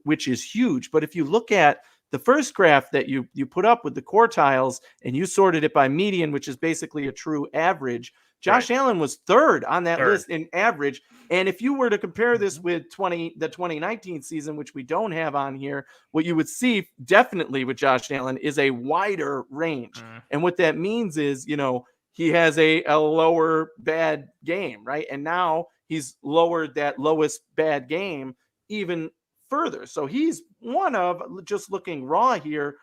which is huge. But if you look at the first graph that you put up with the quartiles and you sorted it by median, which is basically a true average, Josh Allen was third on that list in average. And if you were to compare this with the 2019 season, which we don't have on here, what you would see definitely with Josh Allen is a wider range. And what that means is, he has a lower bad game, right? And now he's lowered that lowest bad game even further. So he's one of, just looking raw here,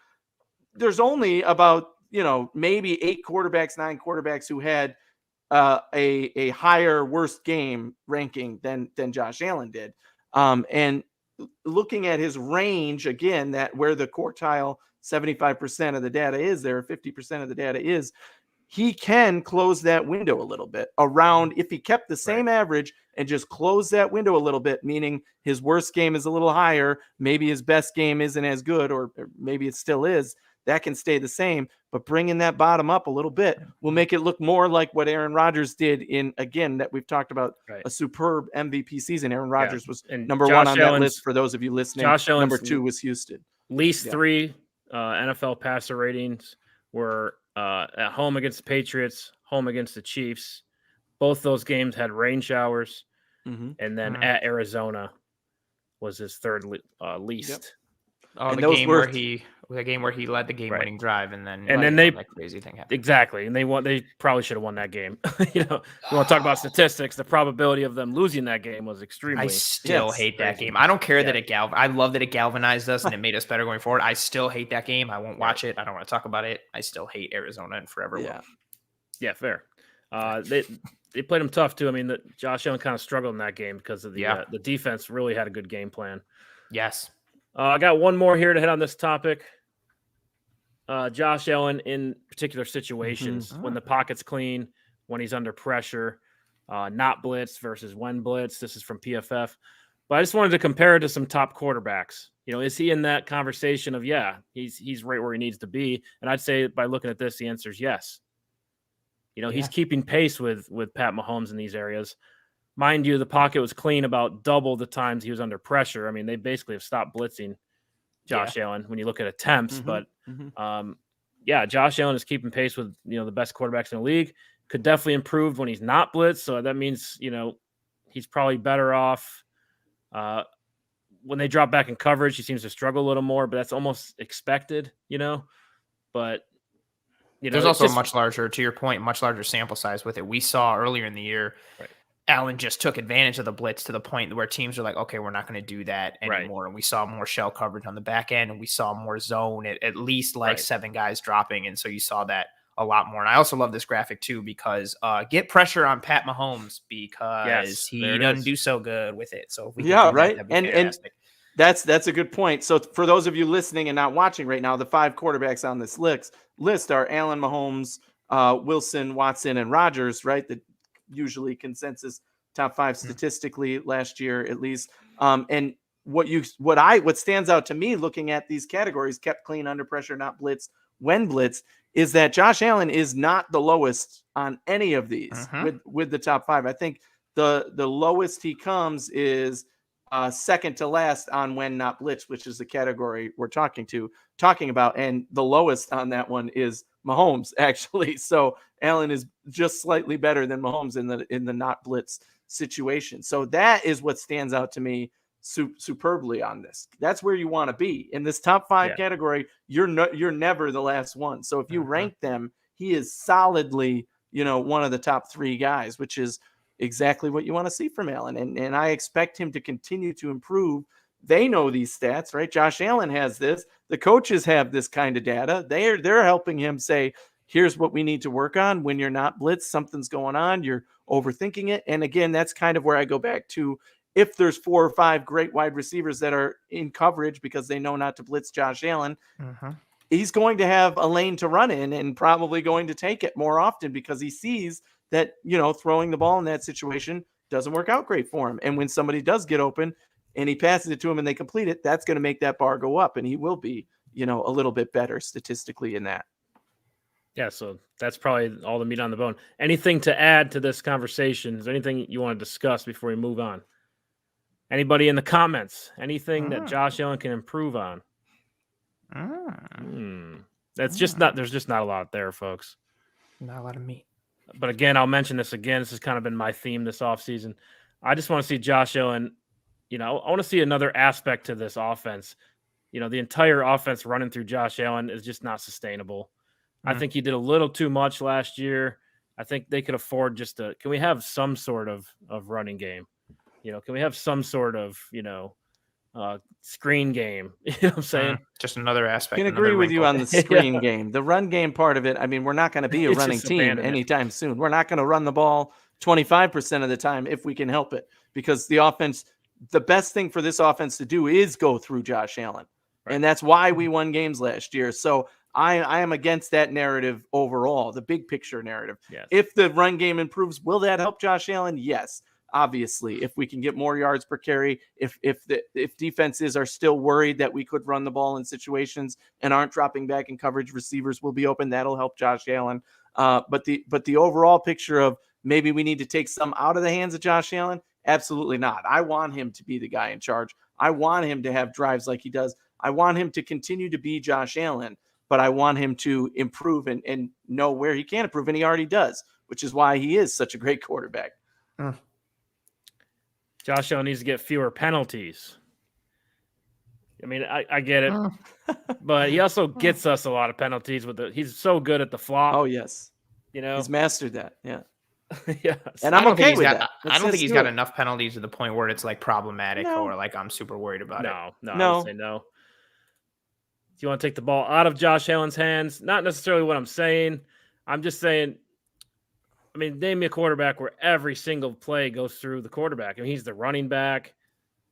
there's only about, maybe 9 quarterbacks who had a higher worst game ranking than Josh Allen did. And looking at his range again, that where the quartile 75% of the data is there, 50% of the data is, he can close that window a little bit around, if he kept the same average and just close that window a little bit, meaning his worst game is a little higher, maybe his best game isn't as good, or maybe it still is, that can stay the same, but bringing that bottom up a little bit will make it look more like what Aaron Rodgers did that we've talked about, a superb MVP season. Aaron Rodgers was number one on that list for those of you listening. Number 2 was Houston. Least 3 NFL passer ratings were at home against the Patriots, home against the Chiefs. Both those games had rain showers. And then at Arizona was his third least. Oh, the game where he led the game-winning drive, and then that crazy thing happened. Exactly, and they probably should have won that game. You want to talk about statistics? The probability of them losing that game was extremely. I still hate that game. I don't care that I love that it galvanized us and it made us better going forward. I still hate that game. I won't watch it. I don't want to talk about it. I still hate Arizona and forever will. Yeah, fair. They played him tough too. I mean, Josh Allen kind of struggled in that game because of the defense really had a good game plan. Yes. I got one more here to hit on this topic. Josh Allen in particular situations, when the pocket's clean, when he's under pressure, not blitz versus when blitz. This is from PFF. But I just wanted to compare it to some top quarterbacks. Is he in that conversation of, he's right where he needs to be? And I'd say by looking at this, the answer is yes. He's keeping pace with Pat Mahomes in these areas. Mind you, the pocket was clean about double the times he was under pressure. I mean, they basically have stopped blitzing Josh Allen when you look at attempts. But, Josh Allen is keeping pace with, the best quarterbacks in the league. Could definitely improve when he's not blitzed. So that means, he's probably better off. When they drop back in coverage, he seems to struggle a little more, but that's almost expected, but there's also a much larger, to your point, much larger sample size with it. We saw earlier in the year, Allen just took advantage of the blitz to the point where teams are like, okay, we're not going to do that anymore. And we saw more shell coverage on the back end, and we saw more zone, at least like 7 guys dropping. And so you saw that a lot more. And I also love this graphic too, because get pressure on Pat Mahomes, because he doesn't do so good with it. So if we can do that, and that's a good point. So for those of you listening and not watching right now, the 5 quarterbacks on this list are Allen, Mahomes, Wilson, Watson, and Rodgers, right? The usually consensus top 5 statistically last year, at least. And what stands out to me looking at these categories, kept clean, under pressure, not blitzed, when blitzed, is that Josh Allen is not the lowest on any of these with the top 5. I think the lowest he comes is second to last on when not blitzed, which is the category we're talking about. And the lowest on that one is Mahomes, actually. So Allen is just slightly better than Mahomes in the not blitz situation. So that is what stands out to me superbly on this. That's where you want to be in this top 5 category. You're never the last one. So if you rank them, he is solidly, one of the top 3 guys, which is exactly what you want to see from Allen. And I expect him to continue to improve. They know these stats, right? Josh Allen has this. The coaches have this kind of data. They're helping him say, here's what we need to work on. When you're not blitzed, something's going on. You're overthinking it. And again, that's kind of where I go back to, if there's 4 or 5 great wide receivers that are in coverage because they know not to blitz Josh Allen, he's going to have a lane to run in and probably going to take it more often because he sees that, throwing the ball in that situation doesn't work out great for him. And when somebody does get open and he passes it to him and they complete it, that's going to make that bar go up, and he will be, a little bit better statistically in that. Yeah, so that's probably all the meat on the bone. Anything to add to this conversation? Is there anything you want to discuss before we move on? Anybody in the comments? Anything that Josh Allen can improve on? That's just not. There's just not a lot there, folks. Not a lot of meat. But again, I'll mention this again. This has kind of been my theme this offseason. I just want to see Josh Allen. I want to see another aspect to this offense. The entire offense running through Josh Allen is just not sustainable. I think he did a little too much last year. I think they could afford can we have some sort of running game? Can we have some sort of, screen game? You know what I'm saying? Just another aspect. I can agree with you on the screen game. The run game part of it, I mean, we're not going to be a running team anytime soon. We're not going to run the ball 25% of the time if we can help it, because the best thing for this offense to do is go through Josh Allen. Right. And that's why we won games last year. So I am against that narrative overall, the big picture narrative. Yes. If the run game improves, will that help Josh Allen? Yes. Obviously, if we can get more yards per carry, if defenses are still worried that we could run the ball in situations and aren't dropping back in coverage, receivers will be open. That'll help Josh Allen. But the overall picture of maybe we need to take some out of the hands of Josh Allen, absolutely not. I want him to be the guy in charge. I want him to have drives like he does. I want him to continue to be Josh Allen, but I want him to improve and know where he can improve, and he already does, which is why he is such a great quarterback. Josh Allen needs to get fewer penalties. I mean, I get it, but he also gets us a lot of penalties he's so good at the flop. Oh yes. He's mastered that. Yeah. Yes. And I'm okay with that. I don't think he's got enough penalties to the point where it's like problematic or like I'm super worried about it. No. I would say no. Do you want to take the ball out of Josh Allen's hands? Not necessarily what I'm saying. I'm just saying, name me a quarterback where every single play goes through the quarterback. He's the running back.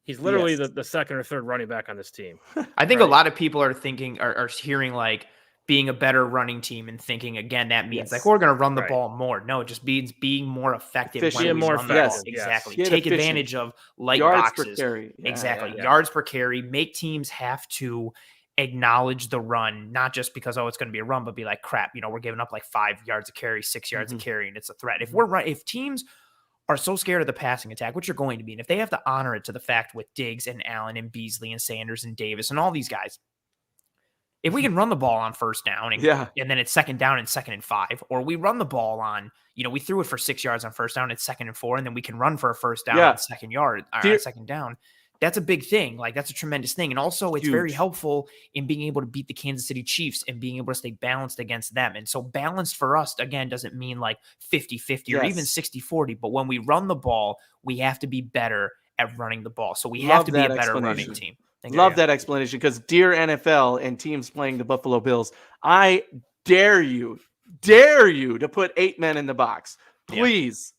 He's literally the second or third running back on this team. I think a lot of people are thinking, are hearing like being a better running team and thinking, again, that means like we're going to run the ball more. No, it just means being more effective. When we run the ball. Exactly. Yes. Take advantage of light yards boxes. Per carry. Exactly. Yards per carry. Make teams have to acknowledge the run, not just because it's going to be a run, but be like, crap, we're giving up like 5 yards of carry, 6 yards of carry, and it's a threat. If teams are so scared of the passing attack, which you're going to be, and if they have to honor it to the fact with Diggs and Allen and Beasley and Sanders and Davis and all these guys, if we can run the ball on first down and then it's second down and 2nd and 5, or we run the ball on, we threw it for 6 yards on first down, it's 2nd and 4, and then we can run for a first down on second down. that's a big thing. Like, that's a tremendous thing. And also it's very Huge. helpful in being able to beat the Kansas City Chiefs and being able to stay balanced against them. And so balanced for us, again, doesn't mean like 50-50 or even 60-40. But when we run the ball, we have to be better at running the ball. So we have to be a better running team. Love that explanation, because dear NFL and teams playing the Buffalo Bills, I dare you to put 8 men in the box. Please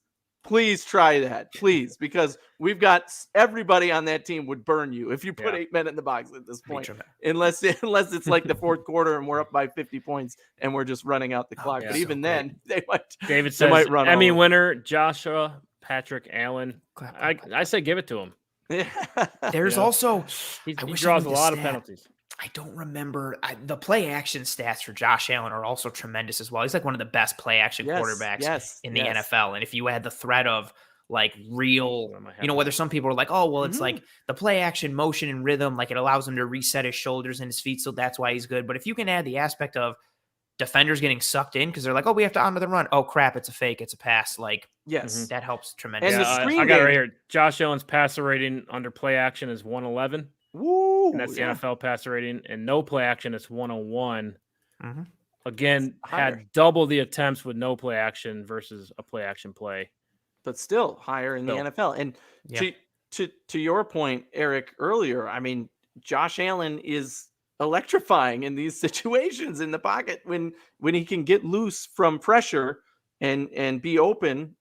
try that, please, because we've got everybody on that team would burn you if you put 8 men in the box at this point, unless it's like the fourth quarter and we're up by 50 points and we're just running out the clock. But even then, they might. David says run Emmy winner Joshua Patrick Allen. I say give it to him. There's also he draws a lot of penalties. I don't remember. The play action stats for Josh Allen are also tremendous as well. He's like one of the best play action quarterbacks in the NFL. And if you add the threat of like real, whether some people are like, oh, well, it's like the play action motion and rhythm, like it allows him to reset his shoulders and his feet. So that's why he's good. But if you can add the aspect of defenders getting sucked in because they're like, oh, we have to honor the run. Oh, crap. It's a fake. It's a pass. Like, that helps tremendously. And the screen I got it right here. Josh Allen's passer rating under play action is 111. Woo, and that's the NFL passer rating. And no play action is 101. Again, had double the attempts with no play action versus a play action play. But still higher in the NFL. And to your point, Eric, earlier, I mean, Josh Allen is electrifying in these situations in the pocket when he can get loose from pressure and be open,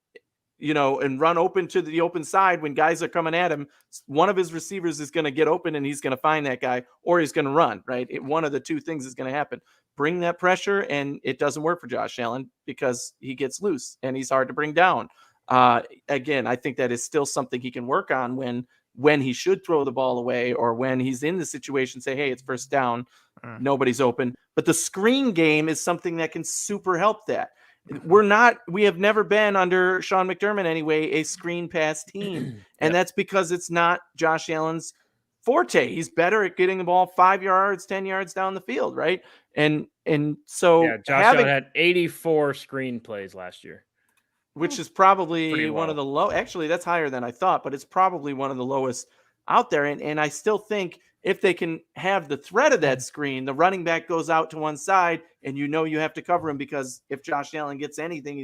and run open to the open side when guys are coming at him. One of his receivers is going to get open and he's going to find that guy, or he's going to run, right? One of the two things is going to happen. Bring that pressure, and it doesn't work for Josh Allen because he gets loose and he's hard to bring down. Again, I think that is still something he can work on when he should throw the ball away, or when he's in the situation, say, hey, it's first down, nobody's open. But the screen game is something that can super help that. We have never been under Sean McDermott anyway, a screen pass team. And that's because it's not Josh Allen's forte. He's better at getting the ball 5 yards, 10 yards down the field. Right. And so Josh Allen had 84 screen plays last year, which is probably one of the low. Actually, that's higher than I thought, but it's probably one of the lowest out there. And I still think if they can have the threat of that screen, the running back goes out to one side and you have to cover him, because if Josh Allen gets anything,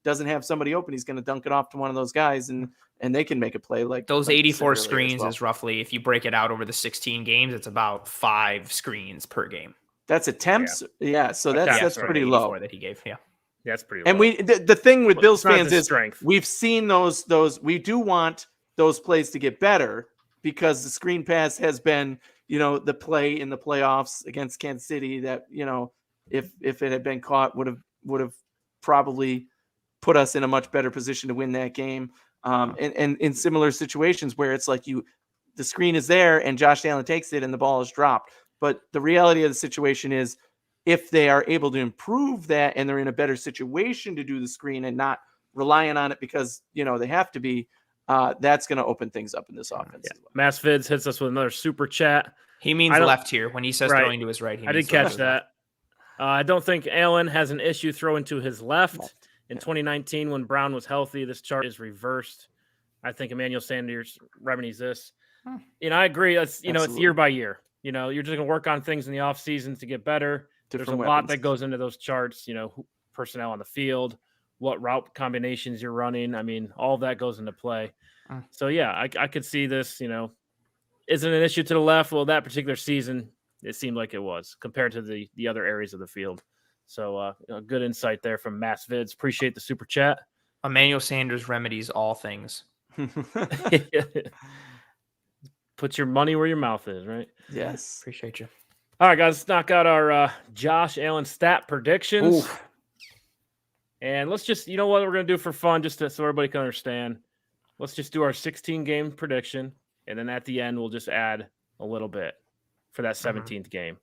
doesn't have somebody open, he's going to dunk it off to one of those guys and they can make a play. Like those 84 screens is roughly, if you break it out over the 16 games, it's about 5 screens per game. That's attempts. Yeah. So that's pretty low that he gave. Yeah. That's pretty low. And the thing with Bills fans is strength. We've seen those, we do want those plays to get better, because the screen pass has been, the play in the playoffs against Kansas City that, if it had been caught would have probably put us in a much better position to win that game. And in similar situations where it's like the screen is there and Josh Allen takes it and the ball is dropped. But the reality of the situation is, if they are able to improve that and they're in a better situation to do the screen and not relying on it because, they have to be, that's going to open things up in this offense. Yeah. Mass Vids hits us with another super chat. He means left here. When he says throwing to his right, I did catch that. I don't think Allen has an issue throwing to his left. In 2019, when Brown was healthy, this chart is reversed. I think Emmanuel Sanders remedies this. I agree. It's it's year by year. You're just going to work on things in the off season to get better. There's a lot that goes into those charts. Personnel on the field, what route combinations you're running. I mean, all that goes into play. So I could see this. Isn't an issue to the left. Well, that particular season, it seemed like it was compared to the other areas of the field. So good insight there from Mass Vids. Appreciate the super chat. Emmanuel Sanders remedies all things. Put your money where your mouth is, right? Yes. Appreciate you. All right, guys, let's knock out our Josh Allen stat predictions. Ooh. And let's just, what we're going to do for fun, just so everybody can understand. Let's just do our 16-game prediction, and then at the end, we'll just add a little bit for that 17th game.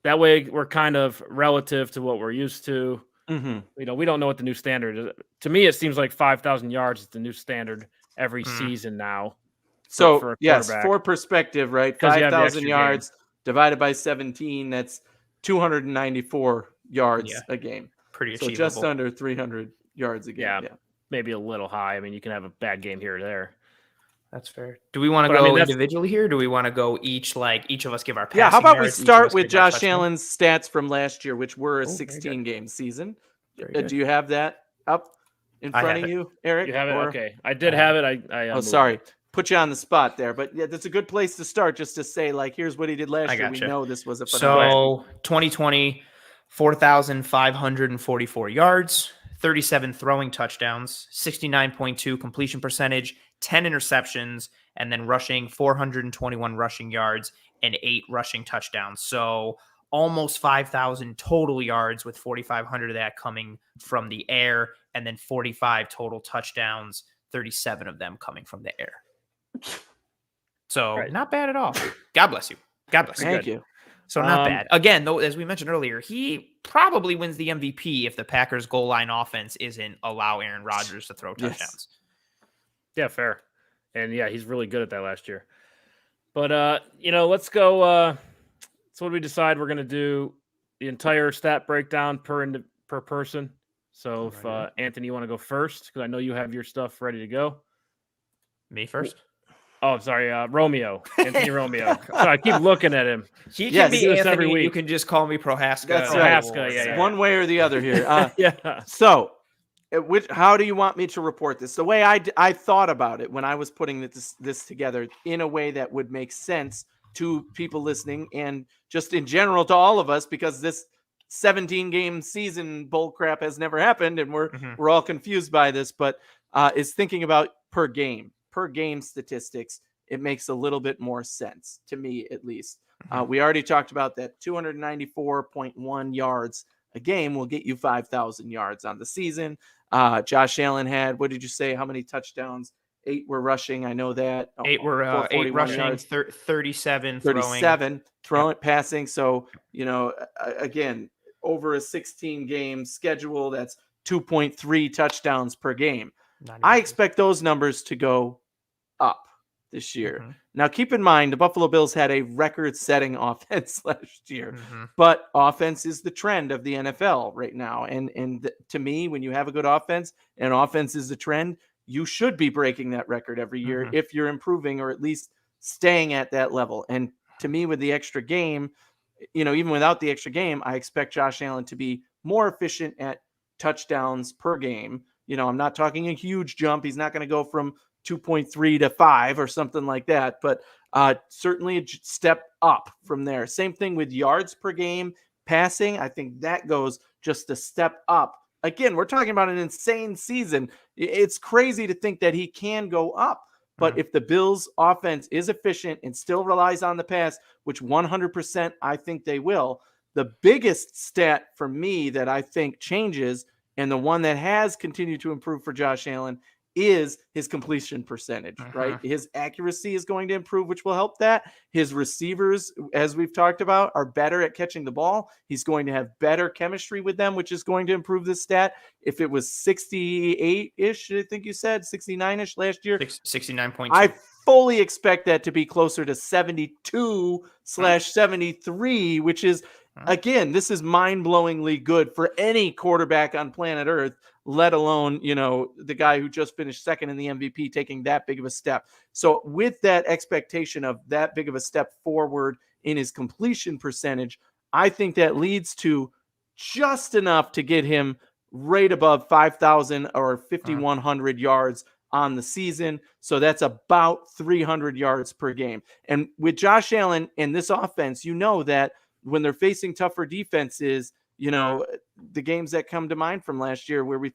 That way, we're kind of relative to what we're used to. We don't know what the new standard is. To me, it seems like 5,000 yards is the new standard every season now. For perspective, right? 5,000 yards divided by 17, that's 294 yards a game. Pretty achievable. So just under 300 yards a game. Yeah, maybe a little high. I mean, you can have a bad game here or there. That's fair. Do we want to go individually here? Or do we want to go each of us give our passing Yeah, how about we yards, start with Josh Allen's stats from last year, which were a 16-game season. Do you have that up in front of you, Eric? You have it? Okay. I did have it. I sorry. Put you on the spot there. But yeah, that's a good place to start, just to say, like, here's what he did last year. We know this was a phenomenal. So 2020, 4,544 yards, 37 throwing touchdowns, 69.2 completion percentage, 10 interceptions, and then rushing 421 rushing yards and 8 rushing touchdowns. So almost 5,000 total yards, with 4,500 of that coming from the air, and then 45 total touchdowns, 37 of them coming from the air. So not bad at all. God bless you. God bless you. Thank you. So not bad. Again, though, as we mentioned earlier, he probably wins the MVP if the Packers' goal line offense isn't allow Aaron Rodgers to throw touchdowns. Yes. Yeah, fair. And yeah, he's really good at that last year. But let's go. So what do we decide? We're gonna do the entire stat breakdown per person. So if Anthony, you want to go first, because I know you have your stuff ready to go. Me first. Oh, sorry, Romeo. Anthony Romeo. Sorry, I keep looking at him. He can be Anthony. Every week. You can just call me Prohaska. That's Prohaska, yeah. One way or the other here. Yeah. So, how do you want me to report this? The way I thought about it when I was putting this together in a way that would make sense to people listening and just in general to all of us, because this 17-game season bull crap has never happened, and we're all confused by this, but is thinking about per game statistics. It makes a little bit more sense to me, at least. We already talked about that 294.1 yards a game will get you 5,000 yards on the season. Josh Allen had, what did you say? How many touchdowns? 8 were rushing. I know that. 8 were 8 rushing, yards, 37 throwing, passing. So, again, over a 16-game schedule, that's 2.3 touchdowns per game. I expect those numbers to go up this year. Now, keep in mind, the Buffalo Bills had a record-setting offense last year, but offense is the trend of the NFL right now. And to me, when you have a good offense and offense is the trend, you should be breaking that record every year if you're improving or at least staying at that level. And to me, with the extra game, even without the extra game, I expect Josh Allen to be more efficient at touchdowns per game. I'm not talking a huge jump. He's not going to go from 2.3 to 5 or something like that, but certainly a step up from there. Same thing with yards per game passing. I think that goes just a step up. Again, we're talking about an insane season. It's crazy to think that he can go up, but if the Bills offense is efficient and still relies on the pass, which 100% I think they will, the biggest stat for me that I think changes, and the one that has continued to improve for Josh Allen, is his completion percentage, right? His accuracy is going to improve, which will help that. His receivers, as we've talked about, are better at catching the ball. He's going to have better chemistry with them, which is going to improve this stat. If it was 68-ish, I think you said 69-ish last year. 69.2. I fully expect that to be closer to 72/73, which is, again, this is mind-blowingly good for any quarterback on planet Earth, let alone, the guy who just finished second in the MVP taking that big of a step. So with that expectation of that big of a step forward in his completion percentage, I think that leads to just enough to get him right above 5,000 or 5,100 yards on the season. So that's about 300 yards per game. And with Josh Allen and this offense, that when they're facing tougher defenses, the games that come to mind from last year where we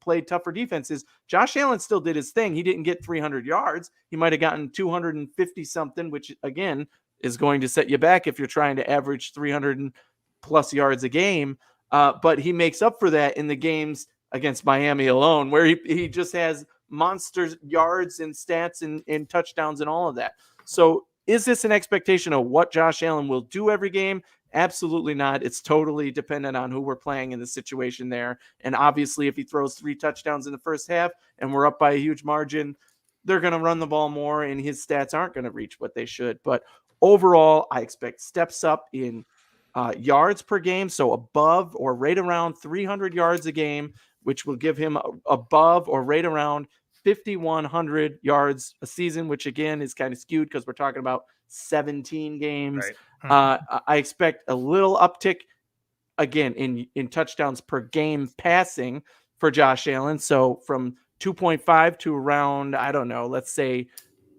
played tougher defenses, Josh Allen still did his thing. He didn't get 300 yards. He might have gotten 250 something, which again is going to set you back if you're trying to average 300 plus yards a game. But he makes up for that in the games against Miami alone, where he just has monster yards and stats and touchdowns and all of that. So is this an expectation of what Josh Allen will do every game? Absolutely not. It's totally dependent on who we're playing in the situation there. And obviously, if he throws 3 touchdowns in the first half and we're up by a huge margin, they're going to run the ball more and his stats aren't going to reach what they should. But overall, I expect steps up in yards per game. So above or right around 300 yards a game, which will give him above or right around 5,100 yards a season, which again is kind of skewed because we're talking about 17 games. Right. I expect a little uptick again in touchdowns per game passing for Josh Allen. So from 2.5 to around, I don't know, let's say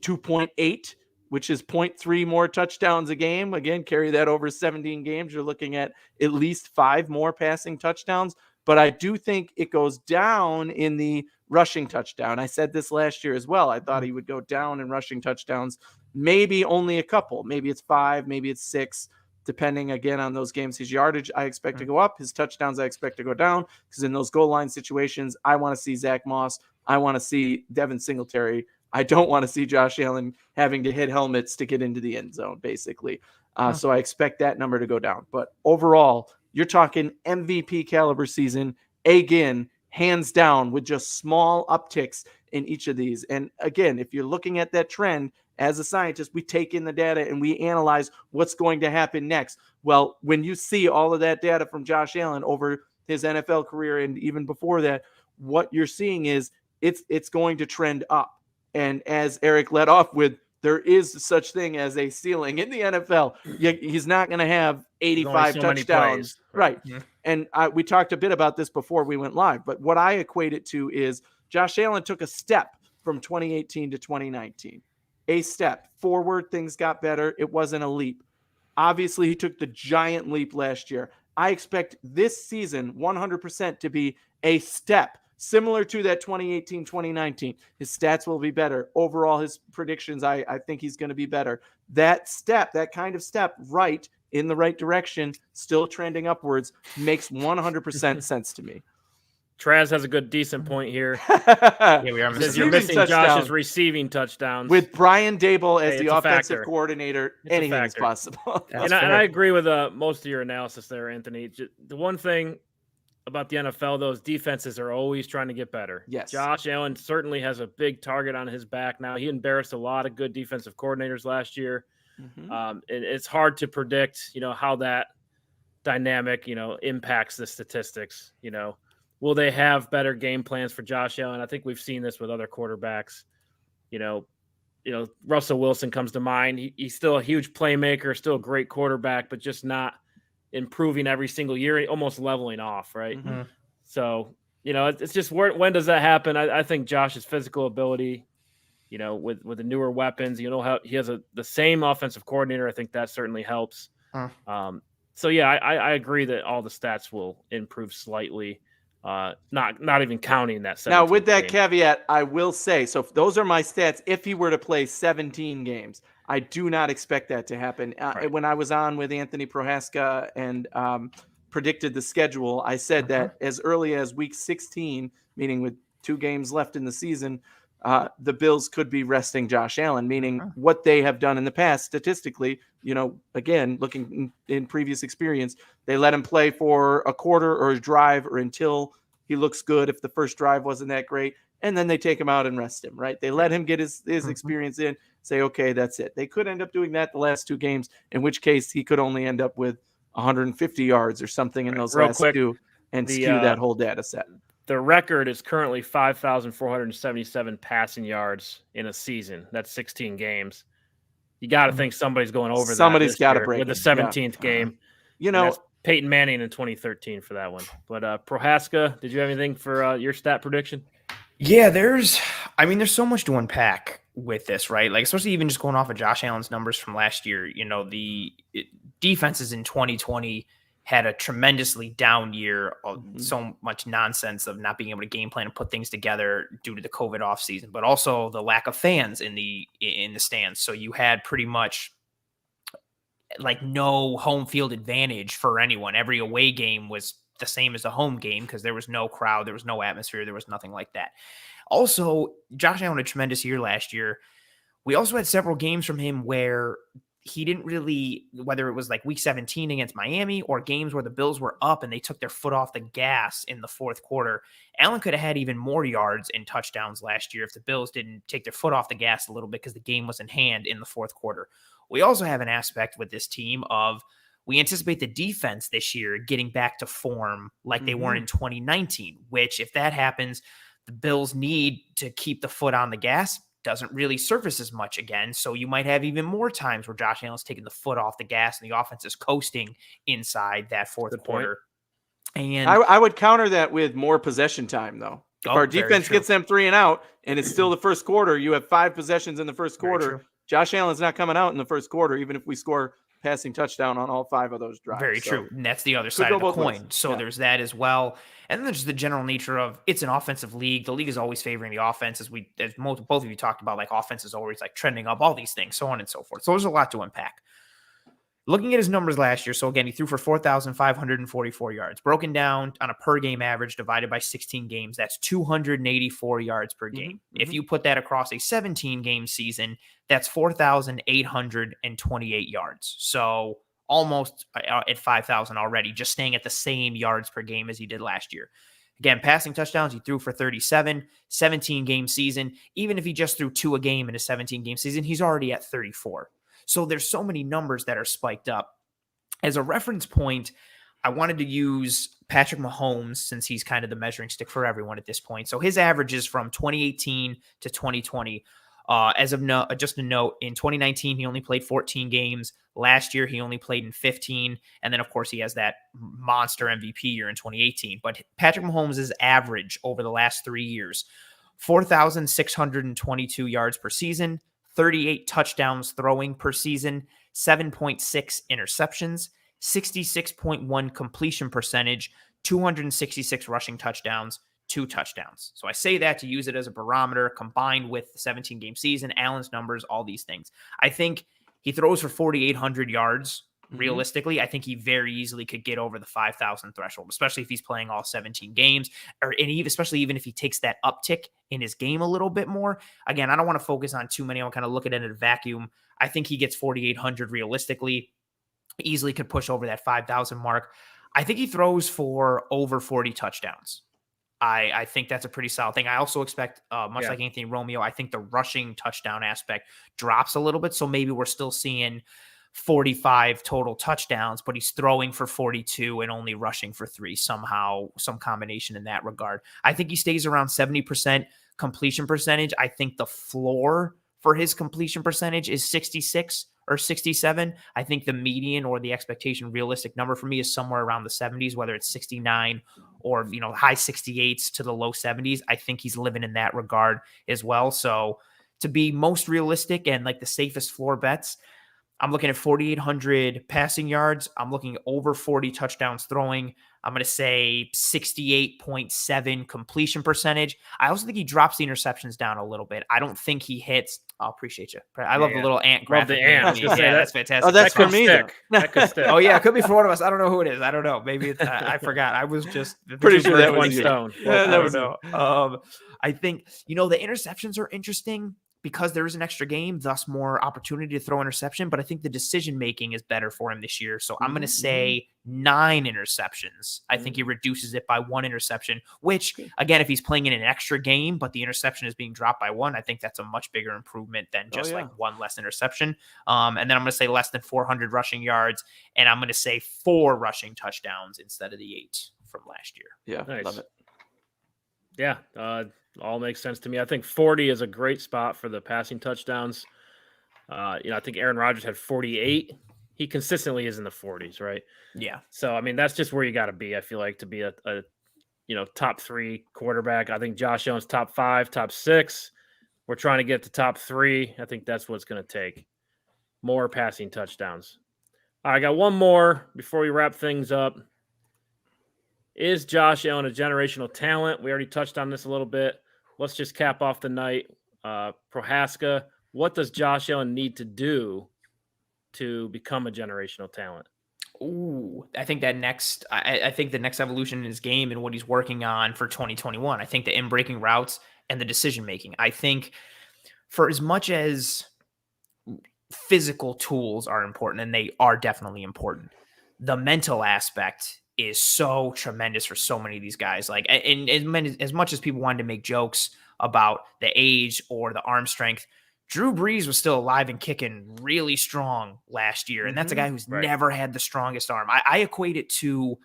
2.8, which is 0.3 more touchdowns a game. Again, carry that over 17 games. You're looking at least 5 more passing touchdowns. But I do think it goes down in the rushing touchdown. I said this last year as well. I thought he would go down in rushing touchdowns, maybe only a couple. Maybe it's 5, maybe it's 6, depending again on those games. His yardage I expect to go up. His touchdowns I expect to go down, because in those goal line situations, I want to see Zach Moss. I want to see Devin Singletary. I don't want to see Josh Allen having to hit helmets to get into the end zone, basically. So I expect that number to go down. But overall, you're talking MVP caliber season, again, hands down, with just small upticks in each of these. And again, if you're looking at that trend, as a scientist, we take in the data and we analyze what's going to happen next. Well, when you see all of that data from Josh Allen over his NFL career and even before that, what you're seeing is it's going to trend up. And as Eric led off with, there is such thing as a ceiling in the NFL. He's not going to have 85 touchdowns. Right. Yeah. And we talked a bit about this before we went live, but what I equate it to is Josh Allen took a step from 2018 to 2019. A step forward, things got better. It wasn't a leap. Obviously, he took the giant leap last year. I expect this season 100% to be a step similar to that 2018-2019. His stats will be better. Overall, his predictions, I think he's going to be better. That step, that kind of step, right in the right direction, still trending upwards, makes 100% sense to me. Traz has a decent point here. Yeah, we are missing. You're missing Josh's receiving touchdowns. With Brian Dable as the offensive coordinator, anything is possible. And I agree with most of your analysis there, Anthony. The one thing about the NFL, those defenses are always trying to get better. Yes. Josh Allen certainly has a big target on his back now. He embarrassed a lot of good defensive coordinators last year. And it's hard to predict, how that dynamic, impacts the statistics, Will they have better game plans for Josh Allen? I think we've seen this with other quarterbacks. Russell Wilson comes to mind. He's still a huge playmaker, still a great quarterback, but just not improving every single year, almost leveling off, right? So, it's just when does that happen? I think Josh's physical ability, with the newer weapons, how he has the same offensive coordinator. I think that certainly helps. So yeah, I agree that all the stats will improve slightly. Not even counting that. Now, with that caveat, I will say, so if those are my stats, if he were to play 17 games, I do not expect that to happen. Right. When I was on with Anthony Prohaska and predicted the schedule, I said that as early as week 16, meaning with 2 games left in the season, the Bills could be resting Josh Allen, meaning what they have done in the past statistically, again, looking in previous experience, they let him play for a quarter or a drive or until he looks good if the first drive wasn't that great, and then they take him out and rest him, right? They let him get his experience in, say, okay, that's it. They could end up doing that the last 2 games, in which case he could only end up with 150 yards or something in those last 2 and skew that whole data set. The record is currently 5,477 passing yards in a season. That's 16 games. You got to think somebody's going over that. Somebody's got to break with the 17th game. That's Peyton Manning in 2013 for that one. But Prohaska, did you have anything for your stat prediction? Yeah, there's so much to unpack with this, right? Like, especially even just going off of Josh Allen's numbers from last year. The defenses in 2020 had a tremendously down year of so much nonsense of not being able to game plan and put things together due to the COVID offseason, but also the lack of fans in the stands. So you had pretty much like no home field advantage for anyone. Every away game was the same as a home game because there was no crowd, there was no atmosphere, there was nothing like that. Also, Josh Allen had a tremendous year last year. We also had several games from him where he didn't really, whether it was like week 17 against Miami or games where the Bills were up and they took their foot off the gas in the fourth quarter, Allen could have had even more yards and touchdowns last year if the Bills didn't take their foot off the gas a little bit because the game was in hand in the fourth quarter. We also have an aspect with this team of we anticipate the defense this year getting back to form like they were in 2019, which if that happens, the Bills need to keep the foot on the gas doesn't really surface as much again. So you might have even more times where Josh Allen's taking the foot off the gas and the offense is coasting inside that fourth quarter. And I would counter that with more possession time, though. If our defense gets them 3 and out and it's still the first quarter, you have 5 possessions in the first quarter. Josh Allen's not coming out in the first quarter, even if we score passing touchdown on all 5 of those drives. Very true. And that's the other side of the coin. So there's that as well. And then there's the general nature of it's an offensive league. The league is always favoring the offense, as both of you talked about, like offense is always like trending up, all these things, so on and so forth. So there's a lot to unpack. Looking at his numbers last year, so again, he threw for 4,544 yards, broken down on a per game average divided by 16 games. That's 284 yards per game. If you put that across a 17 game season, that's 4,828 yards. So almost at 5,000 already, just staying at the same yards per game as he did last year. Again, passing touchdowns, he threw for 37, 17 game season. Even if he just threw 2 a game in a 17 game season, he's already at 34. So there's so many numbers that are spiked up. As a reference point, I wanted to use Patrick Mahomes since he's kind of the measuring stick for everyone at this point. So his averages from 2018 to 2020. Just a note, in 2019, he only played 14 games. Last year, he only played in 15. And then, of course, he has that monster MVP year in 2018. But Patrick Mahomes' average over the last 3 years, 4,622 yards per season, 38 touchdowns throwing per season, 7.6 interceptions, 66.1 completion percentage, 266 rushing touchdowns, 2 touchdowns. So I say that to use it as a barometer combined with the 17-game season, Allen's numbers, all these things. I think he throws for 4,800 yards. Realistically, I think he very easily could get over the 5,000 threshold, especially if he's playing all 17 games, especially even if he takes that uptick in his game a little bit more. Again, I don't want to focus on too many. I'll kind of look at it in a vacuum. I think he gets 4,800 realistically, easily could push over that 5,000 mark. I think he throws for over 40 touchdowns. I think that's a pretty solid thing. I also expect, like Anthony Romeo, I think the rushing touchdown aspect drops a little bit. So maybe we're still seeing 45 total touchdowns, but he's throwing for 42 and only rushing for 3 somehow, some combination in that regard. I think he stays around 70% completion percentage. I think the floor for his completion percentage is 66 or 67. I think the median or the expectation realistic number for me is somewhere around the 70s, whether it's 69 or, high 68s to the low 70s. I think he's living in that regard as well. So to be most realistic and like the safest floor bets, I'm looking at 4,800 passing yards. I'm looking at over 40 touchdowns throwing. I'm going to say 68.7 completion percentage. I also think he drops the interceptions down a little bit. I don't think he hits. I appreciate you. I love the little ant graphic. Love the ant. Yeah, that's fantastic. Oh, that's for me. That could stick. Oh, yeah. It could be for one of us. I don't know who it is. I don't know. Maybe it's, I forgot. I was just pretty sure that was one stone. Yeah, I don't know. I think, the interceptions are interesting because there is an extra game, thus more opportunity to throw interception. But I think the decision-making is better for him this year. So I'm going to say 9 interceptions. I think he reduces it by 1 interception, which, again, if he's playing in an extra game, but the interception is being dropped by 1, I think that's a much bigger improvement than just like 1 less interception. And then I'm going to say less than 400 rushing yards, and I'm going to say 4 rushing touchdowns instead of the 8 from last year. Yeah, nice. Love it. Yeah, all makes sense to me. I think 40 is a great spot for the passing touchdowns. I think Aaron Rodgers had 48. He consistently is in the 40s, right? Yeah. So, I mean, that's just where you got to be, I feel like, to be a top 3 quarterback. I think Josh Allen's top 5, top 6. We're trying to get to top 3. I think that's what it's going to take. More passing touchdowns. All right, I got one more before we wrap things up. Is Josh Allen a generational talent? We already touched on this a little bit. Let's just cap off the night. Prohaska, what does Josh Allen need to do to become a generational talent? Ooh, I think that I think the next evolution in his game and what he's working on for 2021. I think the in-breaking routes and the decision-making. I think for as much as physical tools are important, and they are definitely important, the mental aspect is so tremendous for so many of these guys. Like, and as much as people wanted to make jokes about the age or the arm strength, Drew Brees was still alive and kicking really strong last year. And that's a guy who's never had the strongest arm. I equate it to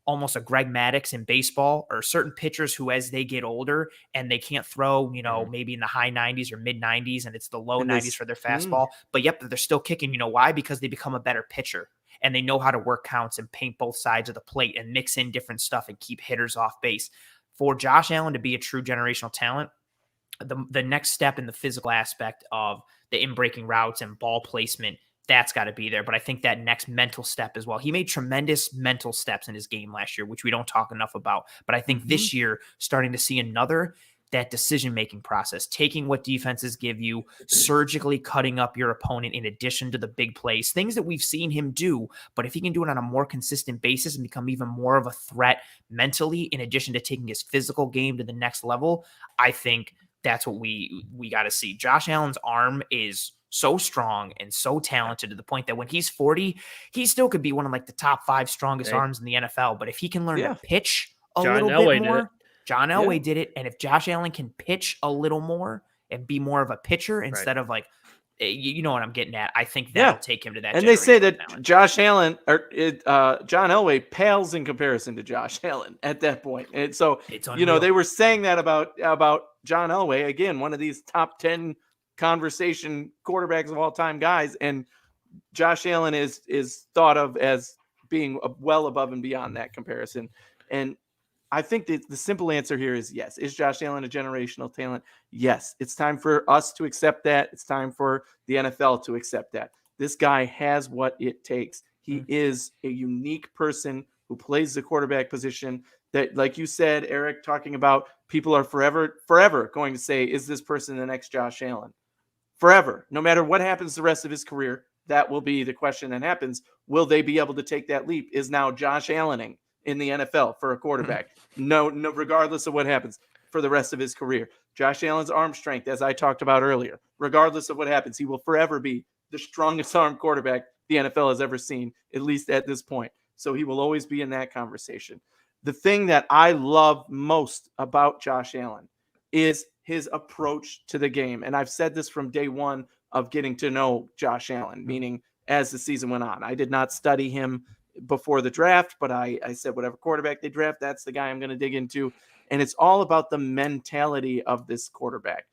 almost a Greg Maddux in baseball, or certain pitchers who, as they get older and they can't throw, maybe in the high 90s or mid 90s, and it's the low 90s for their fastball, but they're still kicking. You know why? Because they become a better pitcher and they know how to work counts and paint both sides of the plate and mix in different stuff and keep hitters off base. For Josh Allen to be a true generational talent, the next step in the physical aspect of the in-breaking routes and ball placement, that's got to be there. But I think that next mental step as well. He made tremendous mental steps in his game last year, which we don't talk enough about. But I think this year, starting to see that decision-making process, taking what defenses give you, surgically cutting up your opponent in addition to the big plays, things that we've seen him do. But if he can do it on a more consistent basis and become even more of a threat mentally, in addition to taking his physical game to the next level, I think that's what we got to see. Josh Allen's arm is so strong and so talented to the point that when he's 40, he still could be one of like the top 5 strongest arms in the NFL. But if he can learn to pitch a little bit more, John Elway did it. And if Josh Allen can pitch a little more and be more of a pitcher instead of like, you know what I'm getting at, I think that'll take him to that. And they say that talent. Josh Allen or John Elway pales in comparison to Josh Allen at that point. And so, they were saying that about John Elway, again, one of these top 10 conversation quarterbacks of all time guys. And Josh Allen is thought of as being well above and beyond that comparison. And I think the simple answer here is yes. Is Josh Allen a generational talent? Yes. It's time for us to accept that. It's time for the NFL to accept that. This guy has what it takes. He is a unique person who plays the quarterback position that, like you said, Eric, talking about people are forever going to say, is this person the next Josh Allen? Forever. No matter what happens the rest of his career, that will be the question that happens. Will they be able to take that leap? Is now Josh Allening in the NFL for a quarterback? No, regardless of what happens for the rest of his career. Josh Allen's arm strength, as I talked about earlier, regardless of what happens, he will forever be the strongest arm quarterback the NFL has ever seen, at least at this point. So he will always be in that conversation. The thing that I love most about Josh Allen is his approach to the game. And I've said this from day one of getting to know Josh Allen, meaning as the season went on. I did not study him before the draft, but I said whatever quarterback they draft, that's the guy I'm going to dig into. And it's all about the mentality of this quarterback.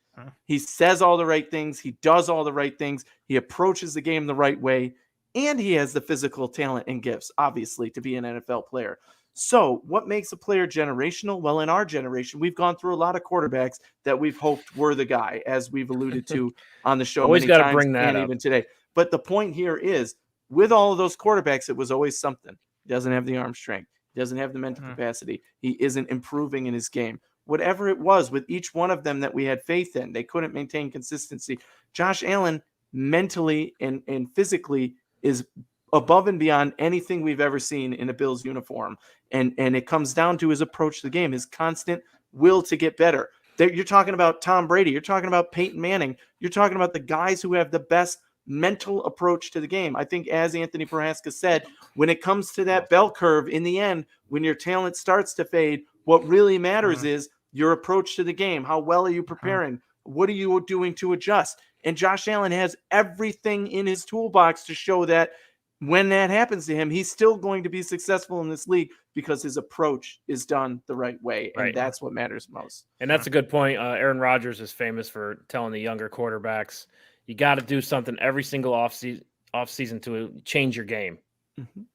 He says all the right things. He does all the right things. He approaches the game the right way. And he has the physical talent and gifts, obviously, to be an NFL player. So what makes a player generational? Well, in our generation, we've gone through a lot of quarterbacks that we've hoped were the guy, as we've alluded to on the show. Always got to bring that and up. Even today. But the point here is, with all of those quarterbacks, it was always something. He doesn't have the arm strength. He doesn't have the mental capacity. He isn't improving in his game. Whatever it was, with each one of them that we had faith in, they couldn't maintain consistency. Josh Allen, mentally and physically, is above and beyond anything we've ever seen in a Bills uniform. And it comes down to his approach to the game, his constant will to get better. You're talking about Tom Brady. You're talking about Peyton Manning. You're talking about the guys who have the best mental approach to the game. I think, as Anthony Prohaska said, when it comes to that bell curve in the end, when your talent starts to fade, what really matters is your approach to the game. How well are you preparing? What are you doing to adjust? And Josh Allen has everything in his toolbox to show that when that happens to him, he's still going to be successful in this league because his approach is done the right way. And that's what matters most. And that's a good point. Aaron Rodgers is famous for telling the younger quarterbacks, you got to do something every single offseason to change your game.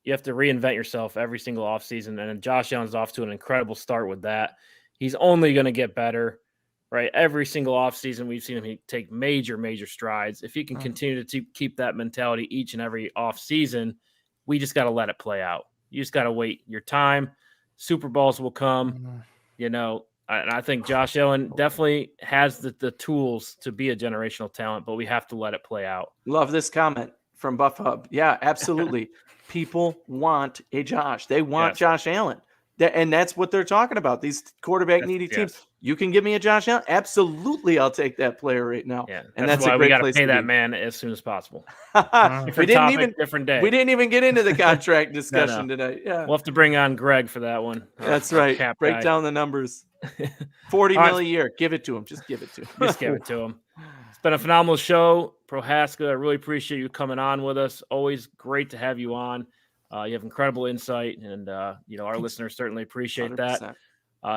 You have to reinvent yourself every single offseason. And Josh Allen's off to an incredible start with that. He's only going to get better, right? Every single offseason, we've seen him take major, major strides. If he can continue to keep that mentality each and every offseason, we just got to let it play out. You just got to wait your time. Super Bowls will come, And I think Josh Allen definitely has the tools to be a generational talent, but we have to let it play out. Love this comment from Buff Hub. Yeah, absolutely. People want a Josh. They want Josh Allen. And that's what they're talking about. These quarterback needy teams. You can give me a Josh Allen? Absolutely, I'll take that player right now. Yeah, and that's why a great we got to place pay to that be. man as soon as possible. Different day. We didn't even get into the contract discussion tonight. Yeah, we'll have to bring on Greg for that one. That's right. Break down the numbers. $40 million a year. Give it to him. Just give it to him. Just give it to him. It's been a phenomenal show, Prohaska. I really appreciate you coming on with us. Always great to have you on. You have incredible insight, and our listeners certainly appreciate 100%. that.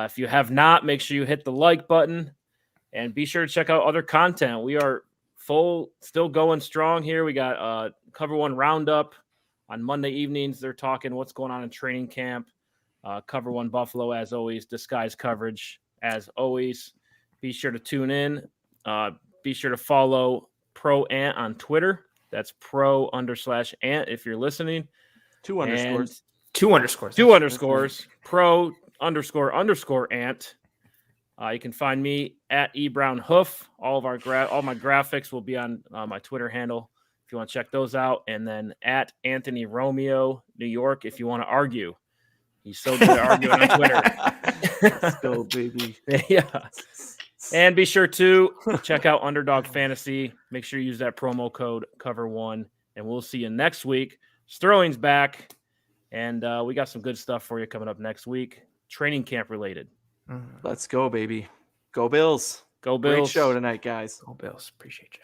If you have not, make sure you hit the like button, and be sure to check out other content. We are still going strong here. We got Cover One Roundup on Monday evenings. They're talking what's going on in training camp. Cover One Buffalo, as always, disguised coverage, as always. Be sure to tune in. Be sure to follow Pro Ant on Twitter. That's pro_ant if you're listening. 2 underscores. 2 underscores. 2 underscores. Pro__ant. You can find me at eBrownHoof. All my graphics will be on my Twitter handle if you want to check those out. And then at Anthony Romeo, New York, if you want to argue. He's so good at arguing on Twitter. Let's go, baby. Yeah. And be sure to check out Underdog Fantasy. Make sure you use that promo code Cover1. And we'll see you next week. Sterling's back. And we got some good stuff for you coming up next week. Training camp related. Let's go, baby. Go Bills. Go Bills. Great show tonight, guys. Go Bills. Appreciate you.